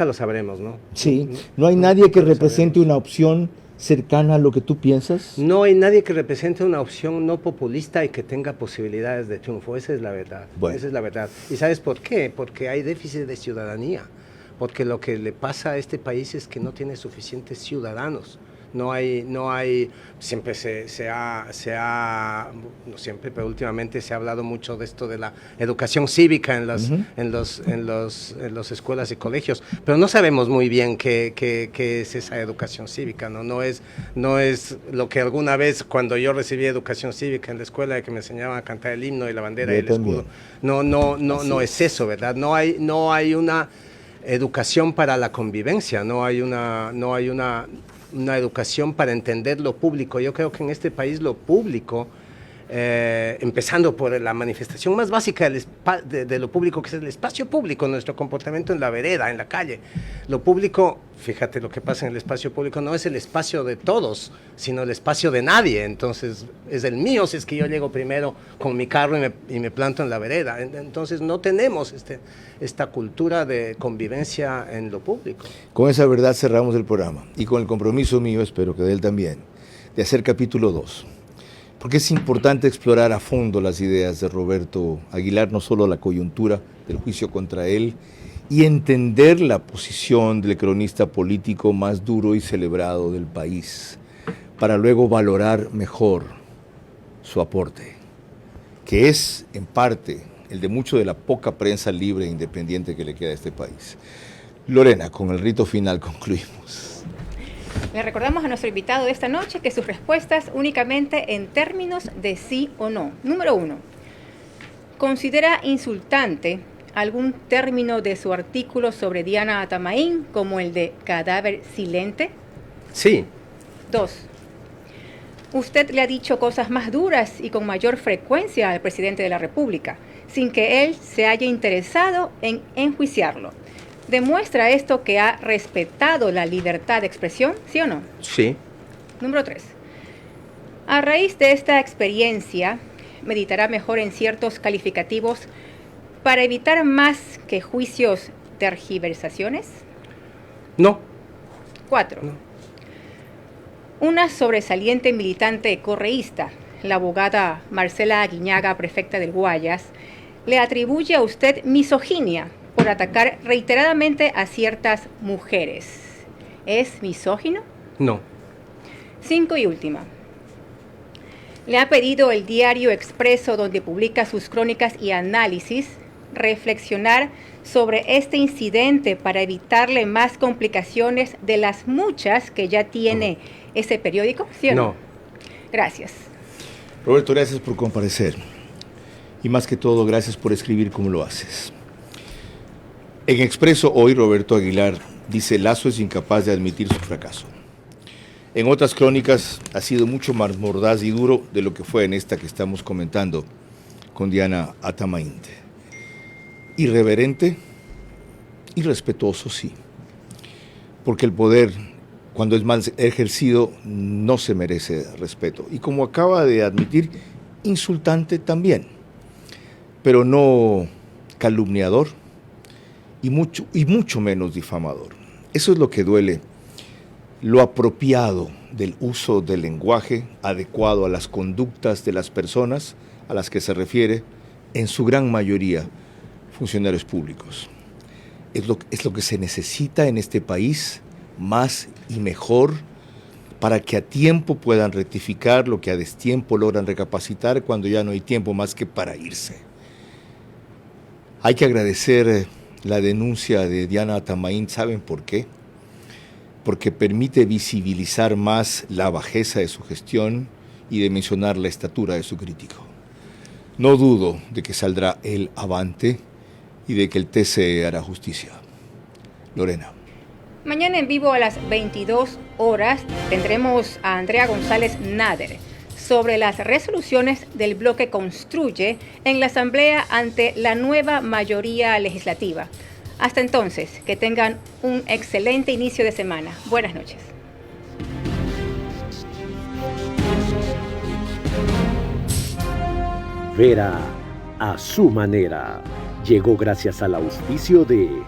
lo sabremos, ¿no? Sí, ¿no hay nadie que represente una opción cercana a lo que tú piensas? No hay nadie que represente una opción no populista y que tenga posibilidades de triunfo, esa es la verdad. Bueno. Esa es la verdad. ¿Y sabes por qué? Porque hay déficit de ciudadanía, porque lo que le pasa a este país es que no tiene suficientes ciudadanos siempre no siempre, pero últimamente se ha hablado mucho de esto de la educación cívica en las escuelas y colegios, pero no sabemos muy bien qué es esa educación cívica, ¿no? No es lo que alguna vez cuando yo recibí educación cívica en la escuela, que me enseñaban a cantar el himno y la bandera y el escudo. No es eso, ¿verdad? No hay una educación para la convivencia, no hay una educación para entender lo público. Yo creo que en este país lo público, empezando por la manifestación más básica de lo público, que es el espacio público, nuestro comportamiento en la vereda, en la calle. Lo público, fíjate lo que pasa en el espacio público, no es el espacio de todos, sino el espacio de nadie. Entonces, es el mío si es que yo llego primero con mi carro y me planto en la vereda. Entonces, no tenemos esta cultura de convivencia en lo público. Con esa verdad cerramos el programa y con el compromiso mío, espero que de él también, de hacer capítulo 2. Porque es importante explorar a fondo las ideas de Roberto Aguilar, no solo la coyuntura del juicio contra él, y entender la posición del cronista político más duro y celebrado del país, para luego valorar mejor su aporte, que es, en parte, el de mucho de la poca prensa libre e independiente que le queda a este país. Lorena, con el rito final concluimos. Le recordamos a nuestro invitado de esta noche que sus respuestas únicamente en términos de sí o no. Número 1. ¿Considera insultante algún término de su artículo sobre Diana Atamaín, como el de cadáver silente? Sí. 2. Usted le ha dicho cosas más duras y con mayor frecuencia al presidente de la República, sin que él se haya interesado en enjuiciarlo. ¿Demuestra esto que ha respetado la libertad de expresión, sí o no? Sí. Número 3. A raíz de esta experiencia, meditará mejor en ciertos calificativos para evitar más que juicios tergiversaciones. No. 4. No. Una sobresaliente militante correísta, la abogada Marcela Aguiñaga, prefecta del Guayas, le atribuye a usted misoginia por atacar reiteradamente a ciertas mujeres. ¿Es misógino? No. 5 y última. Le ha pedido el diario Expreso, donde publica sus crónicas y análisis, reflexionar sobre este incidente para evitarle más complicaciones de las muchas que ya tiene ese periódico, ¿sí o no? No. Gracias. Roberto, gracias por comparecer. Y más que todo, gracias por escribir como lo haces. En Expreso hoy, Roberto Aguilar dice: Lazo es incapaz de admitir su fracaso. En otras crónicas ha sido mucho más mordaz y duro de lo que fue en esta que estamos comentando con Diana Atamaín. Irreverente y respetuoso, sí. Porque el poder, cuando es mal ejercido, no se merece respeto. Y como acaba de admitir, insultante también, pero no calumniador y mucho menos difamador. Eso es lo que duele, lo apropiado del uso del lenguaje adecuado a las conductas de las personas a las que se refiere, en su gran mayoría funcionarios públicos. Es lo que se necesita en este país, más y mejor, para que a tiempo puedan rectificar lo que a destiempo logran recapacitar cuando ya no hay tiempo más que para irse. Hay que agradecer la denuncia de Diana Atamaín. ¿Saben por qué? Porque permite visibilizar más la bajeza de su gestión y de mencionar la estatura de su crítico. No dudo de que saldrá él avante y de que el TC hará justicia. Lorena. Mañana en vivo a las 22 horas tendremos a Andrea González Nader sobre las resoluciones del bloque Construye en la Asamblea ante la nueva mayoría legislativa. Hasta entonces, que tengan un excelente inicio de semana. Buenas noches. Vera a su manera. Llegó gracias al auspicio de